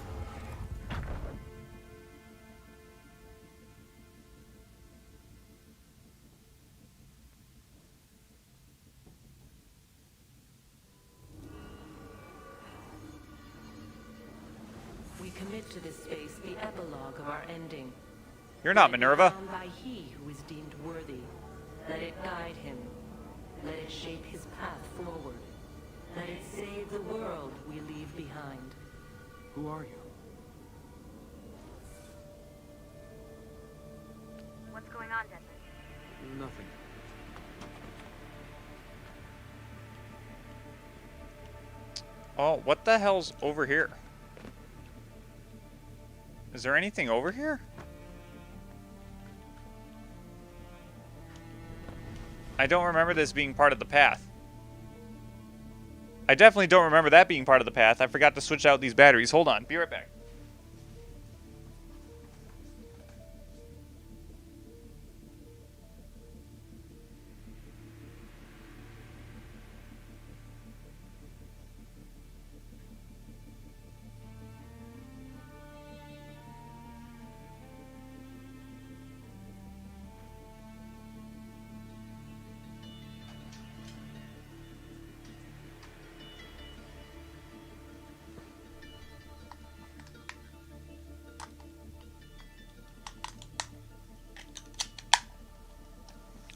We commit to this space the epilogue of our ending. You're not Let it be Minerva. found by he who is deemed worthy. Let it guide him. Let it shape his path forward. Let it save the world we leave behind. Who are you? What's going on, Desmond? Nothing. Oh, what the hell's over here? Is there anything over here? I don't remember this being part of the path. I definitely don't remember that being part of the path. I forgot to switch out these batteries. Hold on. Be right back.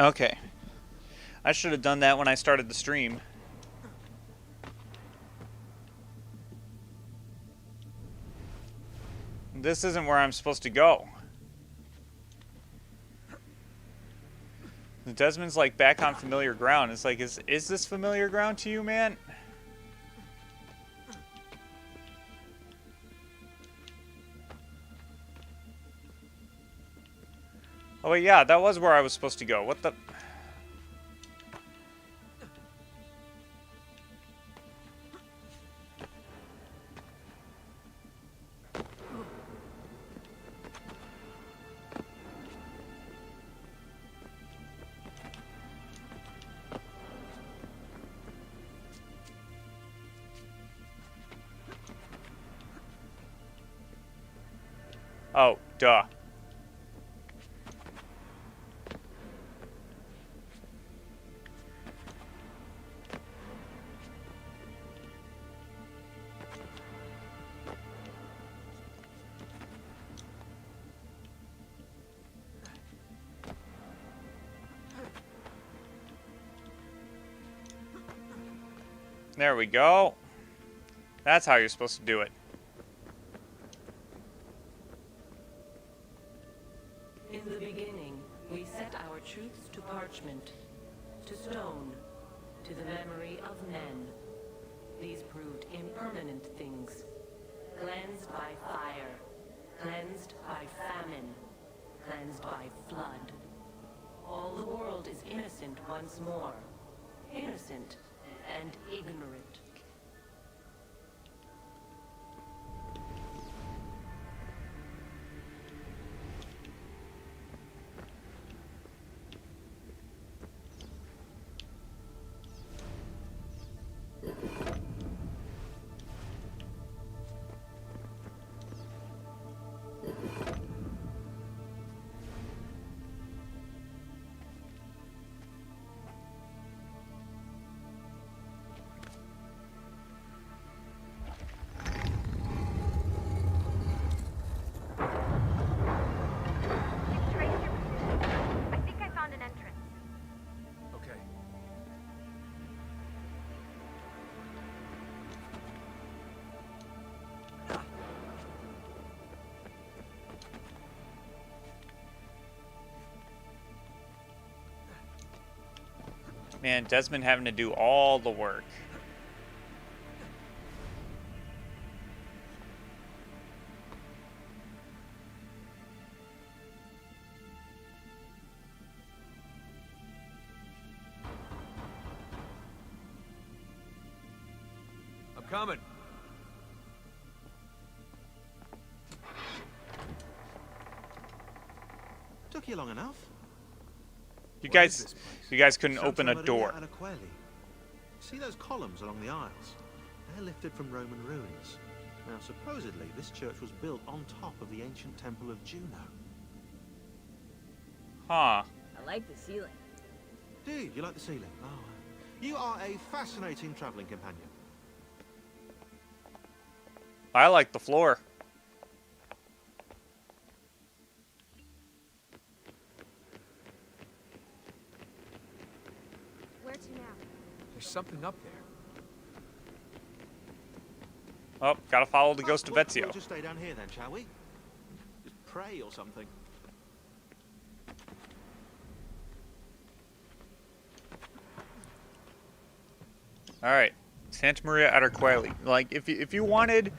Okay. I should have done that when I started the stream. This isn't where I'm supposed to go. Desmond's like back on familiar ground. It's like, is this familiar ground to you, man? Oh wait, yeah, that was where I was supposed to go. What the... Oh, duh. There we go. That's how you're supposed to do it. In the beginning, we set our truths to parchment, to stone, to the memory of men. These proved impermanent things, cleansed by fire, cleansed by famine, cleansed by flood. All the world is innocent once more, innocent and ignorant. Man, Desmond having to do all the work. I'm coming. Took you long enough. You guys couldn't open a door. See those columns along the aisles? They're lifted from Roman ruins. Now, supposedly, this church was built on top of the ancient temple of Juno. Huh. I like the ceiling. Do you? You like the ceiling? Oh, you are a fascinating traveling companion. I like the floor. Where to now? There's something up there. Oh, gotta follow the ghost of We'll Ezio. just stay down here then, shall we? Just pray or something. All right, Santa Maria Arcoeli. Like, if you wanted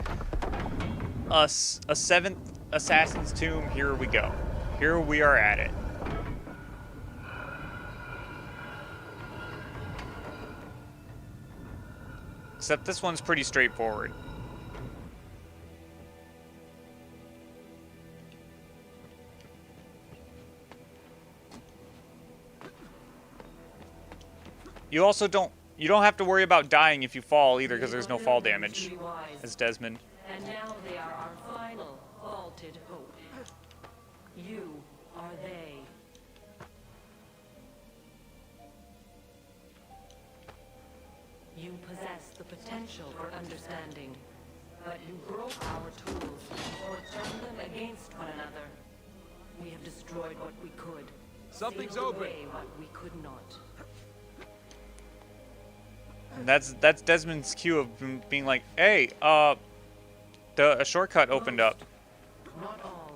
a seventh assassin's tomb, here we go. Here we are at it. Except this one's pretty straightforward. You also don't have to worry about dying if you fall either, because there's no fall damage as Desmond. And now they are our final vaulted hope. You are they. You possess the potential for understanding, but you broke our tools or turned them against one another. We have destroyed what we could, Something's Saved open. away what we could not. And that's Desmond's cue of being like, hey, a shortcut opened up. Not all.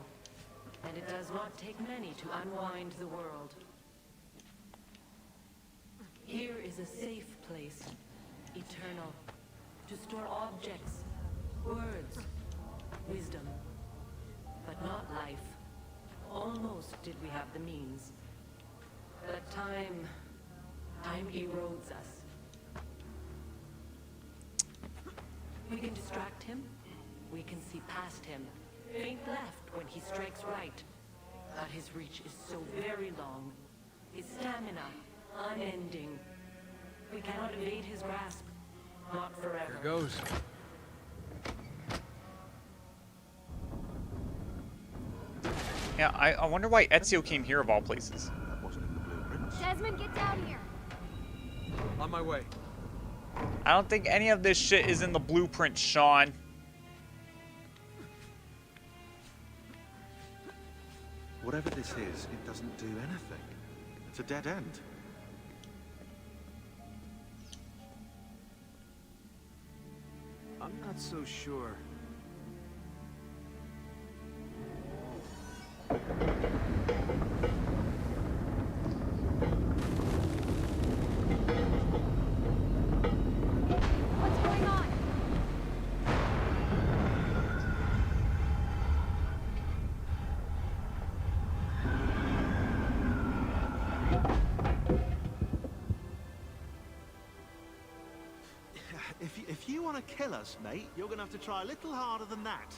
And it does not take many to unwind the world. Here is a safe place, eternal, to store objects, words, wisdom, but not life. Almost did we have the means. But time erodes us. We can distract him. We can see past him. Faint left when he strikes right. But his reach is so very long. His stamina, unending. We cannot evade his grasp. Not forever. Here goes. Yeah, I wonder why Ezio came here of all places. That wasn't in the blueprints. Desmond, get down here. On my way. I don't think any of this shit is in the blueprint, Sean. Whatever this is, it doesn't do anything. It's a dead end. I'm not so sure. What's going on? If you want to kill us, mate, you're going to have to try a little harder than that.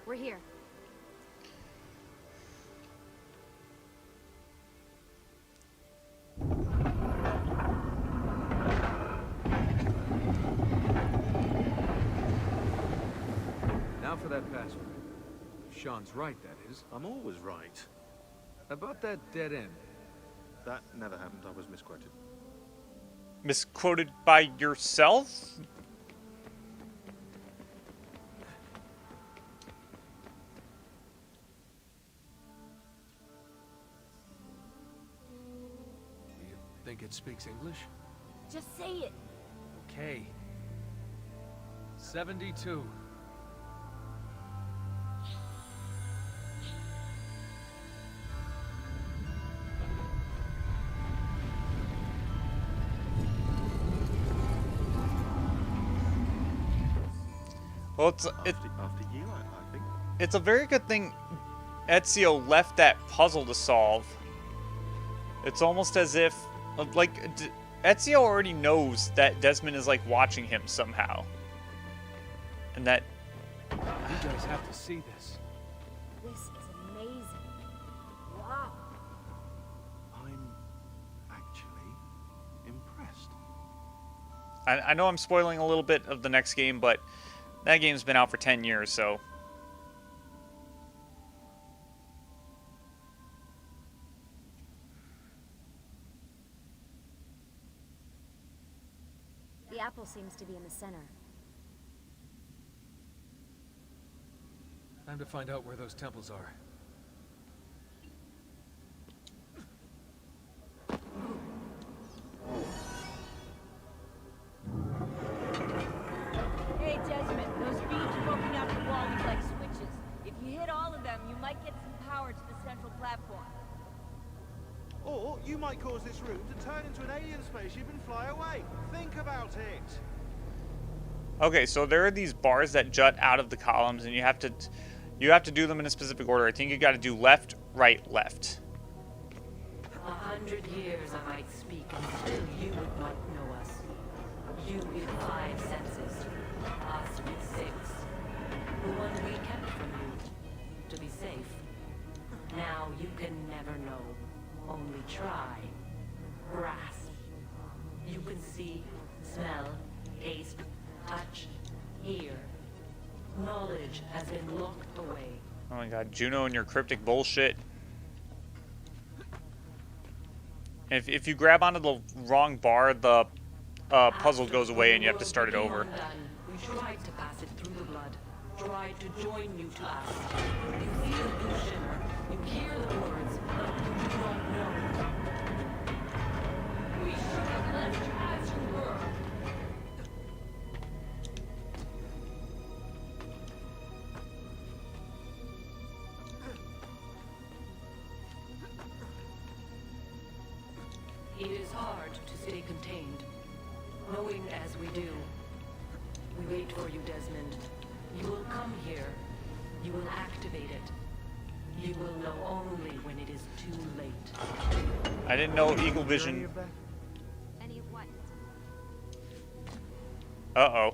We're here. Now for that password. If Sean's right, that is. I'm always right. About that dead end. That never happened. I was misquoted. Misquoted by yourself? You think it speaks English? Just say it. Okay. 72. Well, it's After you, I think. it's a very good thing Ezio left that puzzle to solve. It's almost as if, like, Ezio already knows that Desmond is, like, watching him somehow. And that... You guys have to see this. This is amazing. Wow. I'm actually impressed. I know I'm spoiling a little bit of the next game, but that game's been out for 10 years, so... The apple seems to be in the center. Time to find out where those temples are. Hey, Desmond, those beams poking out the wall look like switches. If you hit all of them, you might get some power to the central platform. Or you might cause this room to turn into an alien spaceship and fly away. Think about it. Okay, so there are these bars that jut out of the columns, and you have to do them in a specific order. I think you got to do left, right, left. 100 years I might speak, and still you would not know us. You with 5 senses, us with 6. The one we kept from you, to be safe. Now you can never know, only try. Grasp. You can see, smell, taste, touch, hear. Knowledge has been locked away. Oh my god, Juno and your cryptic bullshit. If you grab onto the wrong bar, the puzzle goes away and you have to start it over. We tried to pass it through the blood, tried to join you to us. You see the blue shimmer, Hear the words, but you don't know. We should have left you as you were. It is hard to stay contained, knowing as we do. We wait for you, Desmond. You will come here. You will activate it. You will know only when it is too late. I didn't know Eagle Vision. Any of what? Uh-oh.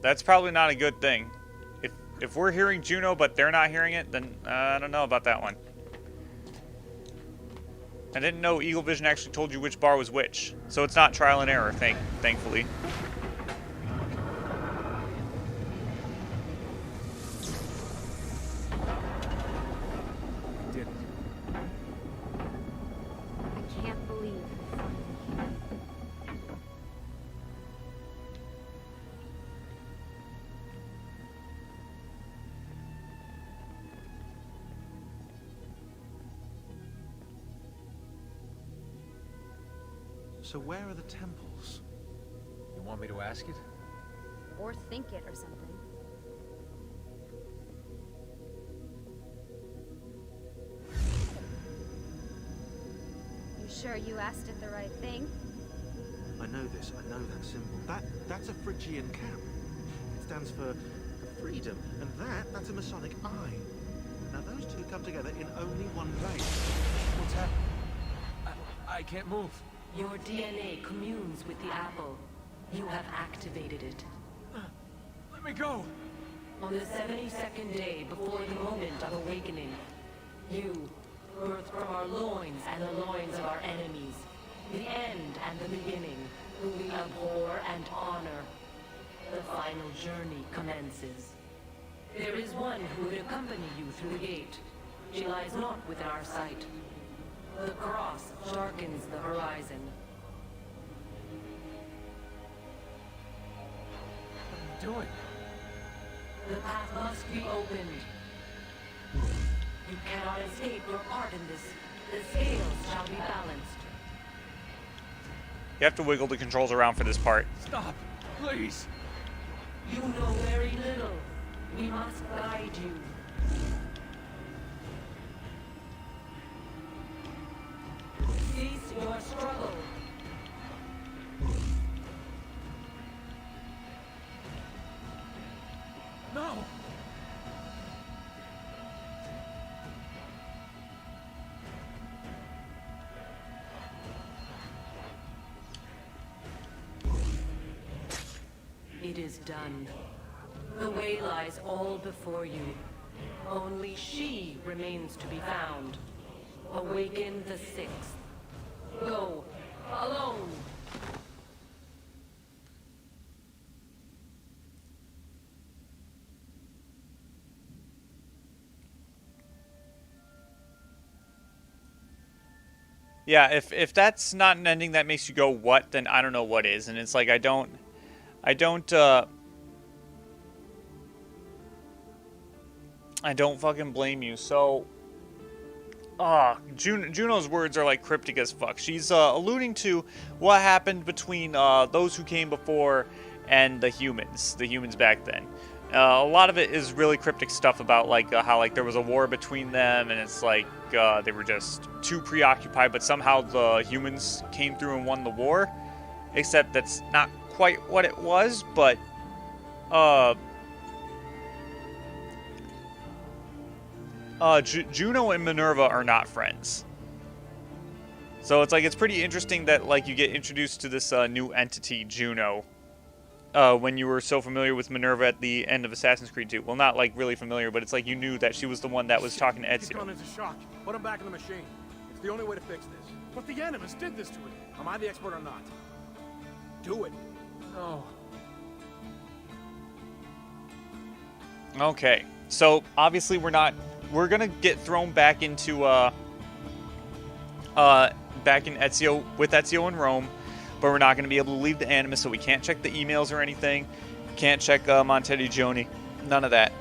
That's probably not a good thing. If we're hearing Juno, but they're not hearing it, then I don't know about that one. I didn't know Eagle Vision actually told you which bar was which. So it's not trial and error, thankfully. Did it. I can't believe. So where are the temples? You want me to ask it? Or think it or something. You sure you asked it the right thing? I know this, I know that symbol. That's a Phrygian cap. It stands for freedom, and that's a Masonic eye. Now those two come together in only one place. What's happening? I can't move. Your DNA communes with the apple. You have activated it. Let me go! On the 72nd day before the moment of awakening, you, birthed from our loins and the loins of our enemies, the end and the beginning, who we abhor and honor, the final journey commences. There is one who would accompany you through the gate. She lies not within our sight. The cross darkens the horizon. What are you doing? The path must be opened. You cannot escape your part in this. The scales shall be balanced. You have to wiggle the controls around for this part. Stop, please. You know very little. We must guide you. Cease your struggle. No! It is done. The way lies all before you. Only she remains to be found. Awaken the sixth. Go, alone. Yeah, if that's not an ending that makes you go, what, then I don't know what is. And it's like, I don't fucking blame you. So, Juno's words are like cryptic as fuck. She's alluding to what happened between those who came before and the humans back then. A lot of it is really cryptic stuff about like how like there was a war between them, and it's like they were just too preoccupied, but somehow the humans came through and won the war. Except that's not quite what it was, but Juno and Minerva are not friends. So it's like it's pretty interesting that like you get introduced to this new entity, Juno, when you were so familiar with Minerva at the end of Assassin's Creed 2. Well, not like really familiar, but it's like you knew that she was the one that was talking to He's Ezio. gone into shock. Put him back in the machine. It's the only way to fix this. But the Animus did this to him. Am I the expert or not? Do it. No. Okay, so obviously we're gonna get thrown back into back in Ezio with Ezio in Rome, but we're not gonna be able to leave the Animus, so we can't check the emails or anything. Can't check Montegioni, none of that.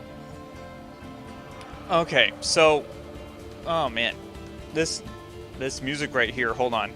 Okay, so Oh man, this music right here. Hold on.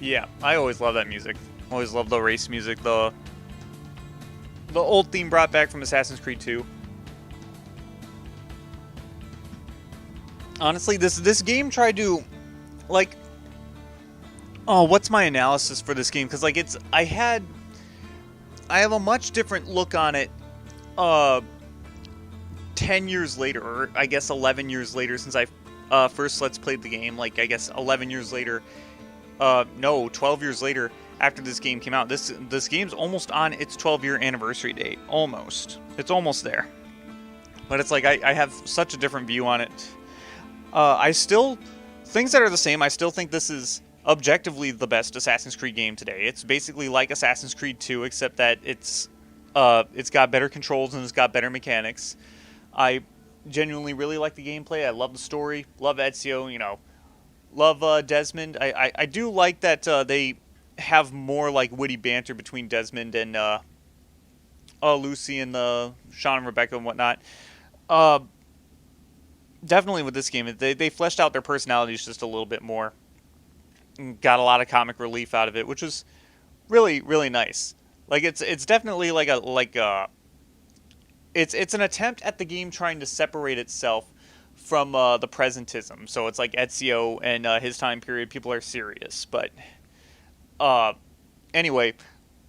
Yeah, I always love that music. Always love the race music. The old theme brought back from Assassin's Creed 2. Honestly, this game tried to, like, oh, what's my analysis for this game? Because like I have a much different look on it. 10 years later, or I guess 11 years later, since I first Let's Played the game. Like I guess 11 years later. No, 12 years later after this game came out. This game's almost on its 12-year anniversary date. Almost. It's almost there. But it's like I have such a different view on it. I still... Things that are the same, I still think this is objectively the best Assassin's Creed game today. It's basically like Assassin's Creed 2, except that it's got better controls and it's got better mechanics. I genuinely really like the gameplay. I love the story. Love Ezio, you know. Love Desmond. I do like that they have more like witty banter between Desmond and Lucy and Sean and Rebecca and whatnot. Definitely with this game, they fleshed out their personalities just a little bit more. Got a lot of comic relief out of it, which was really, really nice. Like it's definitely like it's an attempt at the game trying to separate itself from the presentism. So it's like Ezio and his time period, people are serious. But anyway,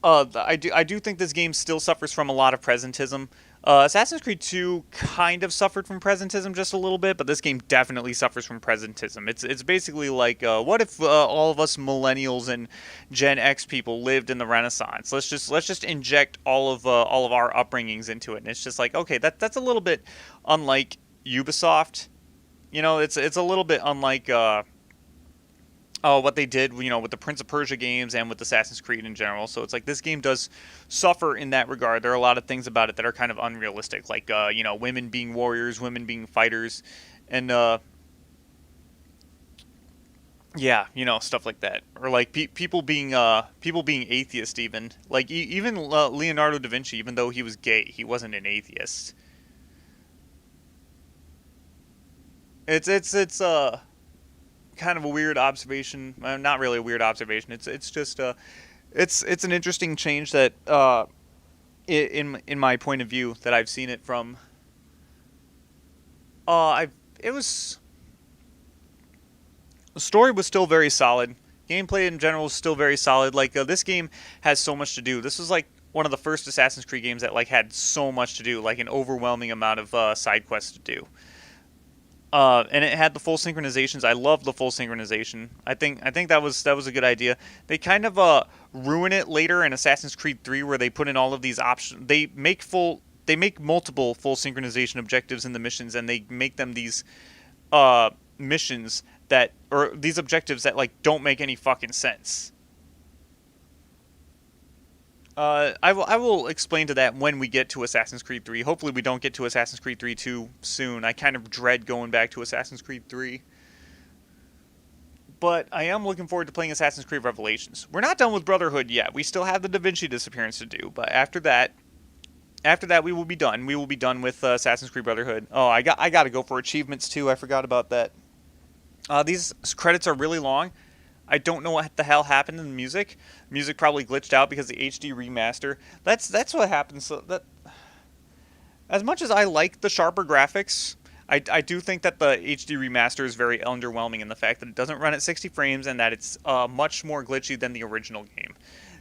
I do think this game still suffers from a lot of presentism. Assassin's Creed 2 kind of suffered from presentism just a little bit, but this game definitely suffers from presentism. It's basically like, what if all of us millennials and Gen X people lived in the Renaissance? Let's just inject all of our upbringings into it, and it's just like, okay, that's a little bit unlike Ubisoft. You know, it's a little bit unlike what they did, you know, with the Prince of Persia games and with Assassin's Creed in general. So it's like this game does suffer in that regard. There are a lot of things about it that are kind of unrealistic, like you know, women being warriors, women being fighters, and yeah, you know, stuff like that, or like people being atheist even. Like even Leonardo da Vinci, even though he was gay, he wasn't an atheist. It's kind of a weird observation. Not really a weird observation. It's just it's an interesting change that in my point of view that I've seen it from. The story was still very solid. Gameplay in general was still very solid. Like this game has so much to do. This was like one of the first Assassin's Creed games that like had so much to do, like an overwhelming amount of side quests to do. And it had the full synchronizations. I love the full synchronization. I think that was a good idea. They kind of ruin it later in Assassin's Creed 3, where they put in all of these options. They make multiple full synchronization objectives in the missions, and they make them these missions that, or these objectives that like don't make any fucking sense. I will explain to that when we get to Assassin's Creed 3. Hopefully we don't get to Assassin's Creed 3 too soon. I kind of dread going back to Assassin's Creed 3. but I am looking forward to playing Assassin's Creed Revelations. We're not done with Brotherhood yet. We still have the Da Vinci Disappearance to do, but after that we will be done. We will be done with Assassin's Creed Brotherhood. Oh, I got to go for achievements too. I forgot about that. These credits are really long. I don't know what the hell happened in the music. Music probably glitched out because the HD remaster. That's what happens. So that, as much as I like the sharper graphics, I do think that the HD remaster is very underwhelming in the fact that it doesn't run at 60 frames and that it's much more glitchy than the original game.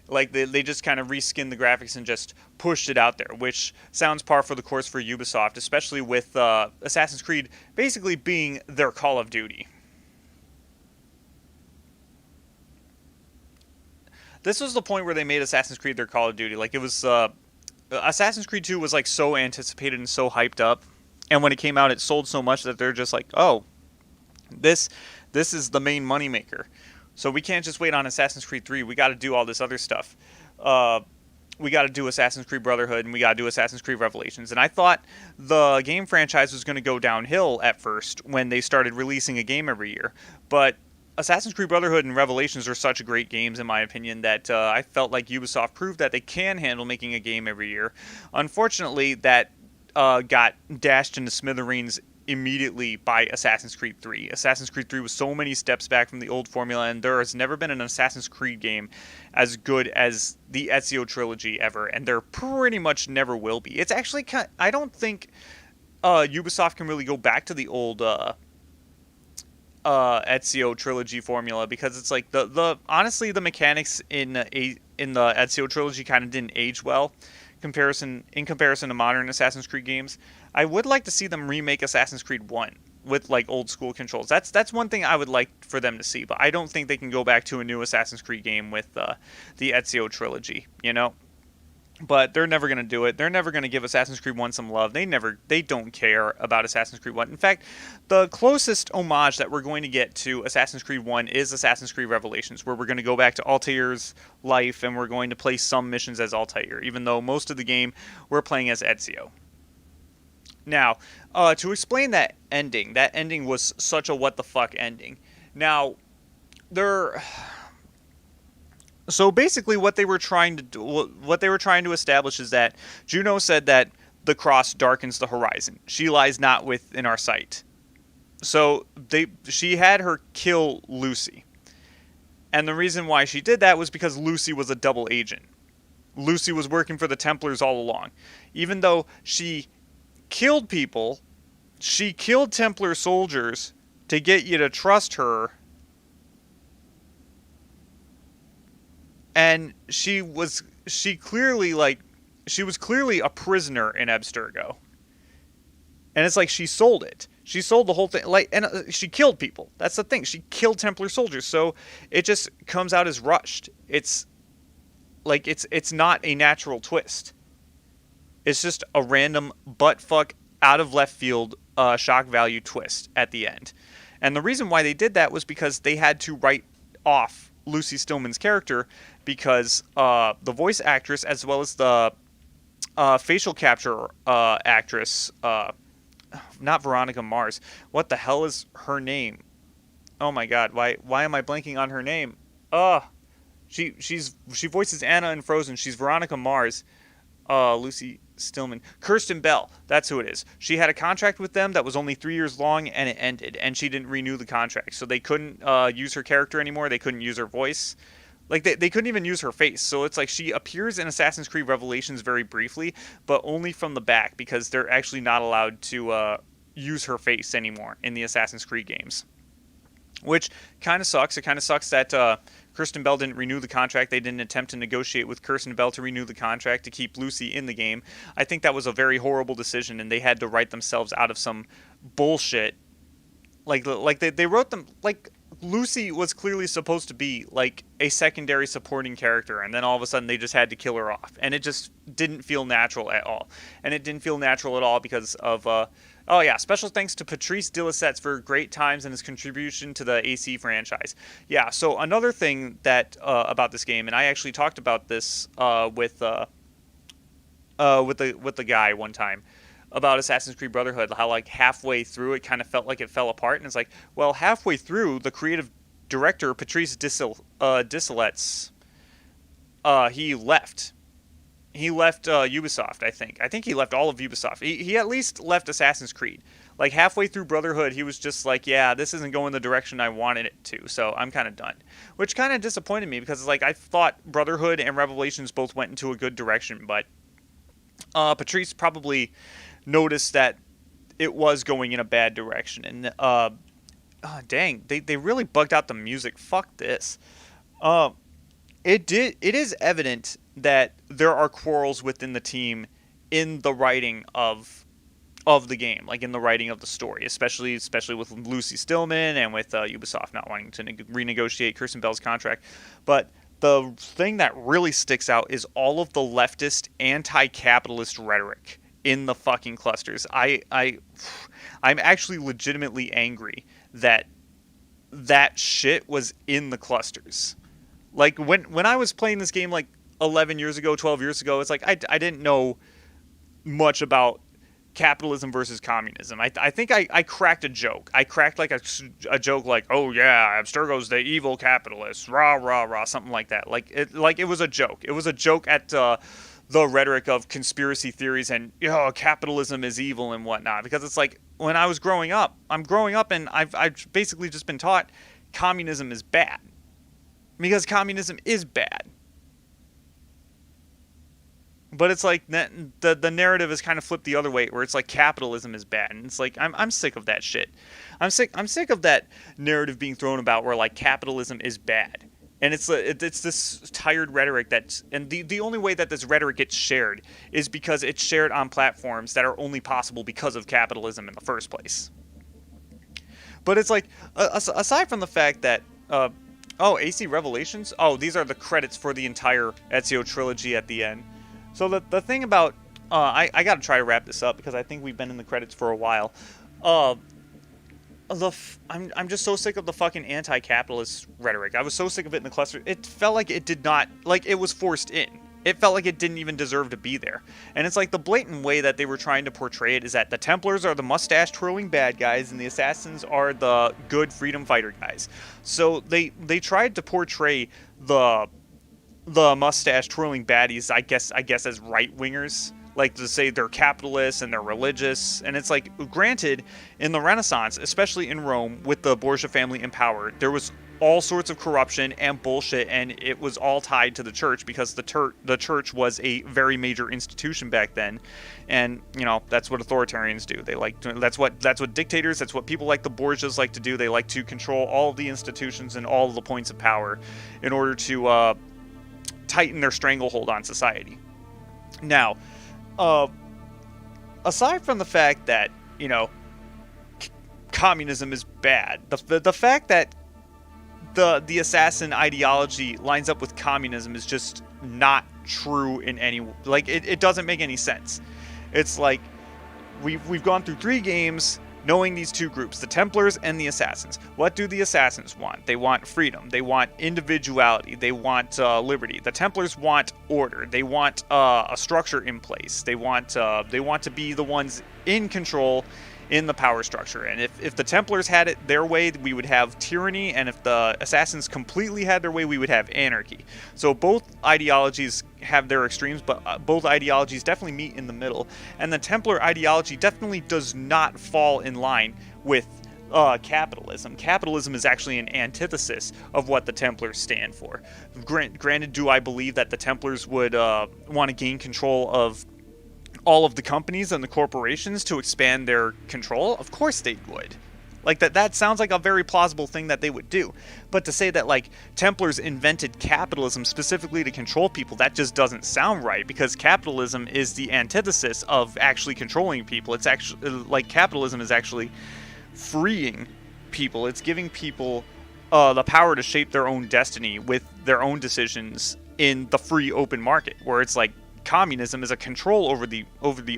Like, they just kind of reskinned the graphics and just pushed it out there, which sounds par for the course for Ubisoft, especially with Assassin's Creed basically being their Call of Duty. This was the point where they made Assassin's Creed their Call of Duty. Like, it was, Assassin's Creed 2 was, like, so anticipated and so hyped up. And when it came out, it sold so much that they're just like, oh, this is the main moneymaker. So we can't just wait on Assassin's Creed 3. We got to do all this other stuff. We got to do Assassin's Creed Brotherhood, and we got to do Assassin's Creed Revelations. And I thought the game franchise was going to go downhill at first when they started releasing a game every year. But Assassin's Creed Brotherhood and Revelations are such great games, in my opinion, that I felt like Ubisoft proved that they can handle making a game every year. Unfortunately, that got dashed into smithereens immediately by Assassin's Creed 3. Assassin's Creed 3 was so many steps back from the old formula, and there has never been an Assassin's Creed game as good as the Ezio trilogy ever, and there pretty much never will be. It's actually I don't think Ubisoft can really go back to the old Ezio trilogy formula, because it's like the honestly the mechanics in the Ezio trilogy kind of didn't age well in comparison to modern Assassin's Creed games. I would like to see them remake Assassin's Creed 1 with like old school controls. That's one thing I would like for them to see, but I don't think they can go back to a new Assassin's Creed game with the Ezio trilogy, you know? But they're never going to do it. They're never going to give Assassin's Creed 1 some love. They don't care about Assassin's Creed 1. In fact, the closest homage that we're going to get to Assassin's Creed 1 is Assassin's Creed Revelations, where we're going to go back to Altair's life and we're going to play some missions as Altair, even though most of the game we're playing as Ezio. Now, to explain that ending was such a what the fuck ending. Now, so basically what they were trying to establish is that Juno said that the cross darkens the horizon. She lies not within our sight. So she had her kill Lucy. And the reason why she did that was because Lucy was a double agent. Lucy was working for the Templars all along. Even though she killed people, she killed Templar soldiers to get you to trust her. And she was clearly a prisoner in Abstergo. And it's like she sold it. She sold the whole thing. She killed people. That's the thing. She killed Templar soldiers. So it just comes out as rushed. It's not a natural twist. It's just a random buttfuck out of left field shock value twist at the end. And the reason why they did that was because they had to write off Lucy Stillman's character, because the voice actress as well as the facial capture actress, not Veronica Mars. What the hell is her name? Oh my god, why am I blanking on her name? She voices Anna in Frozen. She's Veronica Mars. Lucy Stillman. Kirsten Bell. That's who it is. She had a contract with them that was only 3 years long, and it ended, and she didn't renew the contract. So they couldn't use her character anymore. They couldn't use her voice. Like, they couldn't even use her face. So it's like she appears in Assassin's Creed Revelations very briefly, but only from the back, because they're actually not allowed to use her face anymore in the Assassin's Creed games. Which kind of sucks. It kind of sucks that Kirsten Bell didn't renew the contract. They didn't attempt to negotiate with Kirsten Bell to renew the contract to keep Lucy in the game. I think that was a very horrible decision, and they had to write themselves out of some bullshit. Like they wrote them, like, Lucy was clearly supposed to be like a secondary supporting character, and then all of a sudden they just had to kill her off, and it just didn't feel natural at all. And it didn't feel natural at all because of oh yeah, special thanks to Patrice Dillicets for great times and his contribution to the AC franchise. Yeah, so another thing that about this game, and I actually talked about this with the guy one time about Assassin's Creed Brotherhood, how like halfway through it kind of felt like it fell apart, and it's like, well, halfway through the creative director Patrice Disselet's, he left. He left Ubisoft, I think. I think he left all of Ubisoft. He at least left Assassin's Creed. Like, halfway through Brotherhood, he was just like, yeah, this isn't going the direction I wanted it to, so I'm kind of done. Which kind of disappointed me, because, like, I thought Brotherhood and Revelations both went into a good direction, but Patrice probably noticed that it was going in a bad direction. And, dang, they really bugged out the music. Fuck this. It is evident that there are quarrels within the team in the writing of the game, like in the writing of the story, especially with Lucy Stillman and with Ubisoft not wanting to renegotiate Kirsten Bell's contract. But the thing that really sticks out is all of the leftist, anti-capitalist rhetoric in the fucking clusters. I'm actually legitimately angry that shit was in the clusters. Like, when I was playing this game, like, 11 years ago, 12 years ago, it's like, I didn't know much about capitalism versus communism. I think I cracked a joke. I cracked, like, a joke like, oh, yeah, Abstergo's the evil capitalist, rah, rah, rah, something like that. Like it was a joke. It was a joke at the rhetoric of conspiracy theories and, capitalism is evil and whatnot. Because it's like, when I was growing up, and I've basically just been taught communism is bad. Because communism is bad. But it's like the narrative is kind of flipped the other way, where it's like capitalism is bad, and it's like I'm sick of that shit. I'm sick of that narrative being thrown about where like capitalism is bad, and it's this tired rhetoric and the only way that this rhetoric gets shared is because it's shared on platforms that are only possible because of capitalism in the first place. But it's like aside from the fact that AC Revelations, these are the credits for the entire Ezio trilogy at the end. So the thing about I gotta try to wrap this up because I think we've been in the credits for a while. I'm just so sick of the fucking anti-capitalist rhetoric. I was so sick of it in the cluster. It felt like it did not, like it was forced in. It felt like it didn't even deserve to be there. And it's like the blatant way that they were trying to portray it is that the Templars are the mustache-twirling bad guys and the Assassins are the good freedom fighter guys. So they tried to portray the mustache-twirling baddies, I guess as right-wingers. Like to say they're capitalists and they're religious. And it's like, granted, in the Renaissance, especially in Rome, with the Borgia family in power, there was all sorts of corruption and bullshit, and it was all tied to the church because the church was a very major institution back then. And that's what authoritarians do. That's what dictators, that's what people like the Borgias like to do. They like to control all of the institutions and all of the points of power in order to tighten their stranglehold on society. Now, aside from the fact that communism is bad, the fact that the assassin ideology lines up with communism is just not true in any, like, it doesn't make any sense. It's like we've gone through 3 games knowing these two groups, the Templars and the Assassins. What do the Assassins want? They want freedom. They want individuality. They want liberty. The Templars want order. They want a structure in place. They want to be the ones in control in the power structure. And if the Templars had it their way, we would have tyranny, and if the Assassins completely had their way, we would have anarchy. So both ideologies have their extremes, but both ideologies definitely meet in the middle. And the Templar ideology definitely does not fall in line with capitalism. Capitalism is actually an antithesis of what the Templars stand for. Granted, do I believe that the Templars would want to gain control of all of the companies and the corporations to expand their control? Of course they would. Like, that sounds like a very plausible thing that they would do. But to say that, like, Templars invented capitalism specifically to control people, that just doesn't sound right, because capitalism is the antithesis of actually controlling people. It's actually, like, capitalism is actually freeing people. It's giving people the power to shape their own destiny with their own decisions in the free open market, where it's like, communism is a control over the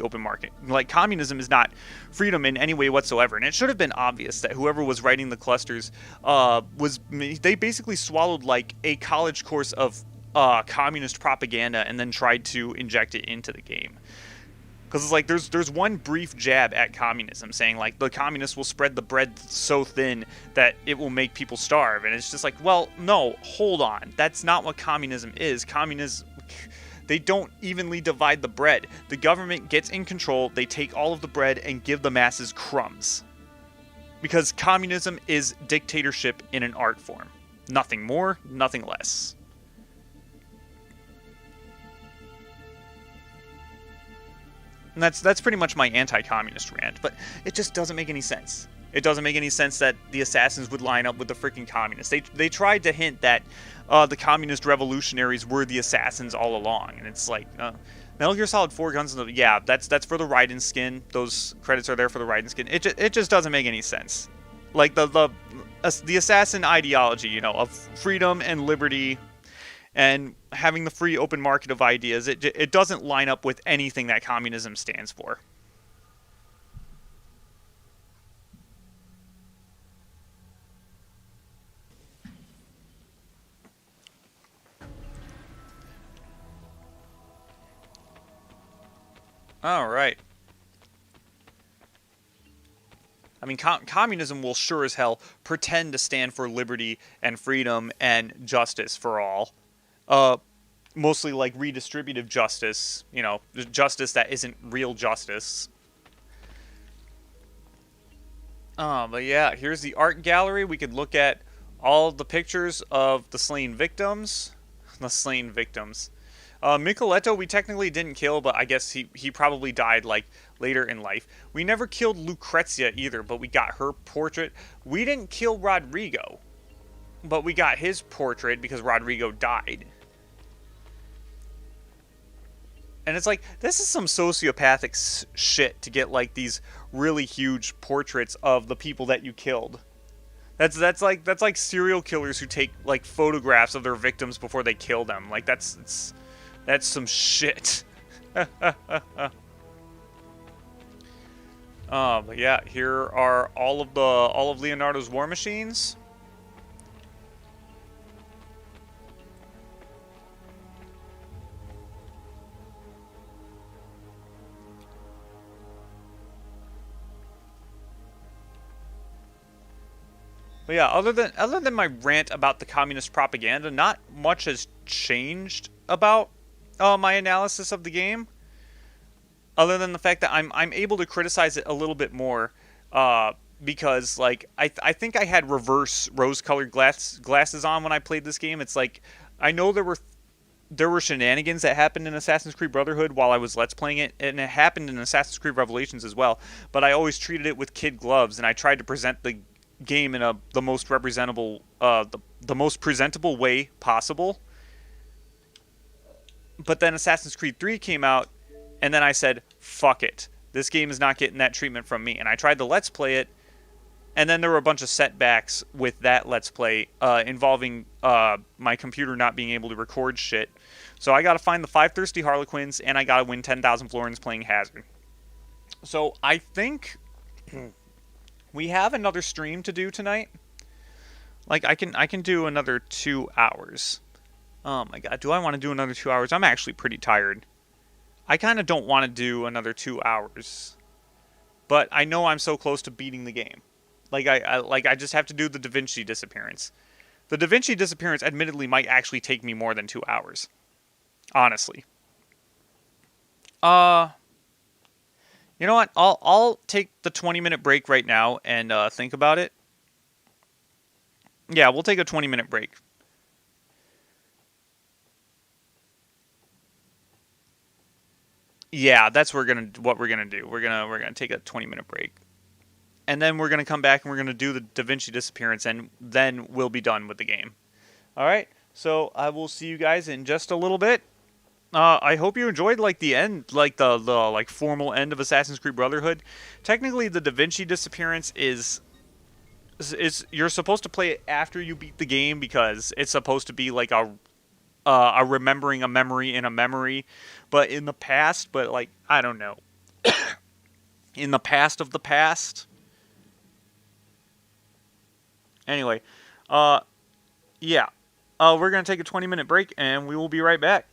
open market. Like, communism is not freedom in any way whatsoever. And it should have been obvious that whoever was writing the clusters they basically swallowed like a college course of communist propaganda and then tried to inject it into the game. Because it's like there's one brief jab at communism saying like the communists will spread the bread so thin that it will make people starve, and it's just like, well, no, hold on, that's not what communism is. Communism, they don't evenly divide the bread. The government gets in control, they take all of the bread and give the masses crumbs. Because communism is dictatorship in an art form. Nothing more, nothing less. And that's pretty much my anti-communist rant, but it just doesn't make any sense. It doesn't make any sense that the assassins would line up with the freaking communists. They tried to hint that the communist revolutionaries were the assassins all along, and it's like, Metal Gear Solid 4 Guns of the... Yeah, that's for the Raiden skin. Those credits are there for the Raiden skin. It just doesn't make any sense. Like, the assassin ideology, you know, of freedom and liberty and having the free open market of ideas, it doesn't line up with anything that communism stands for. All right. I mean, communism will sure as hell pretend to stand for liberty and freedom and justice for all. Mostly like redistributive justice, you know, justice that isn't real justice. But yeah, here's the art gallery. We could look at all of the pictures of the slain victims. The slain victims. Micheletto we technically didn't kill, but I guess he probably died like later in life. We never killed Lucrezia either, but we got her portrait. We didn't kill Rodrigo, but we got his portrait because Rodrigo died. And it's like, this is some sociopathic shit to get like these really huge portraits of the people that you killed. That's like serial killers who take like photographs of their victims before they kill them. Like that's some shit. But yeah, here are all of Leonardo's war machines. But yeah, other than my rant about the communist propaganda, not much has changed about my analysis of the game. Other than the fact that I'm able to criticize it a little bit more, because like I think I had reverse rose-colored glasses on when I played this game. It's like I know there were shenanigans that happened in Assassin's Creed Brotherhood while I was Let's playing it, and it happened in Assassin's Creed Revelations as well. But I always treated it with kid gloves, and I tried to present the game in the most representable, the most presentable way possible. But then Assassin's Creed 3 came out, and then I said, fuck it. This game is not getting that treatment from me. And I tried to Let's Play it, and then there were a bunch of setbacks with that Let's Play involving my computer not being able to record shit. So I got to find the 5 thirsty Harlequins, and I got to win 10,000 florins playing Hazard. So I think we have another stream to do tonight. Like I can do another 2 hours. Oh my god, do I want to do another 2 hours? I'm actually pretty tired. I kind of don't want to do another 2 hours. But I know I'm so close to beating the game. Like I just have to do the Da Vinci disappearance. The Da Vinci disappearance admittedly might actually take me more than 2 hours. Honestly. You know what? I'll take the 20-minute break right now and think about it. Yeah, we'll take a 20-minute break. Yeah, that's what we're gonna do. We're gonna take a 20-minute break, and then we're gonna come back and we're gonna do the Da Vinci disappearance, and then we'll be done with the game. All right. So I will see you guys in just a little bit. I hope you enjoyed like the end, like the like formal end of Assassin's Creed Brotherhood. Technically, the Da Vinci disappearance is you're supposed to play it after you beat the game because it's supposed to be like a remembering a memory in a memory, but in the past, but like I don't know, in the past of the past. Anyway, yeah, we're gonna take a 20-minute break and we will be right back.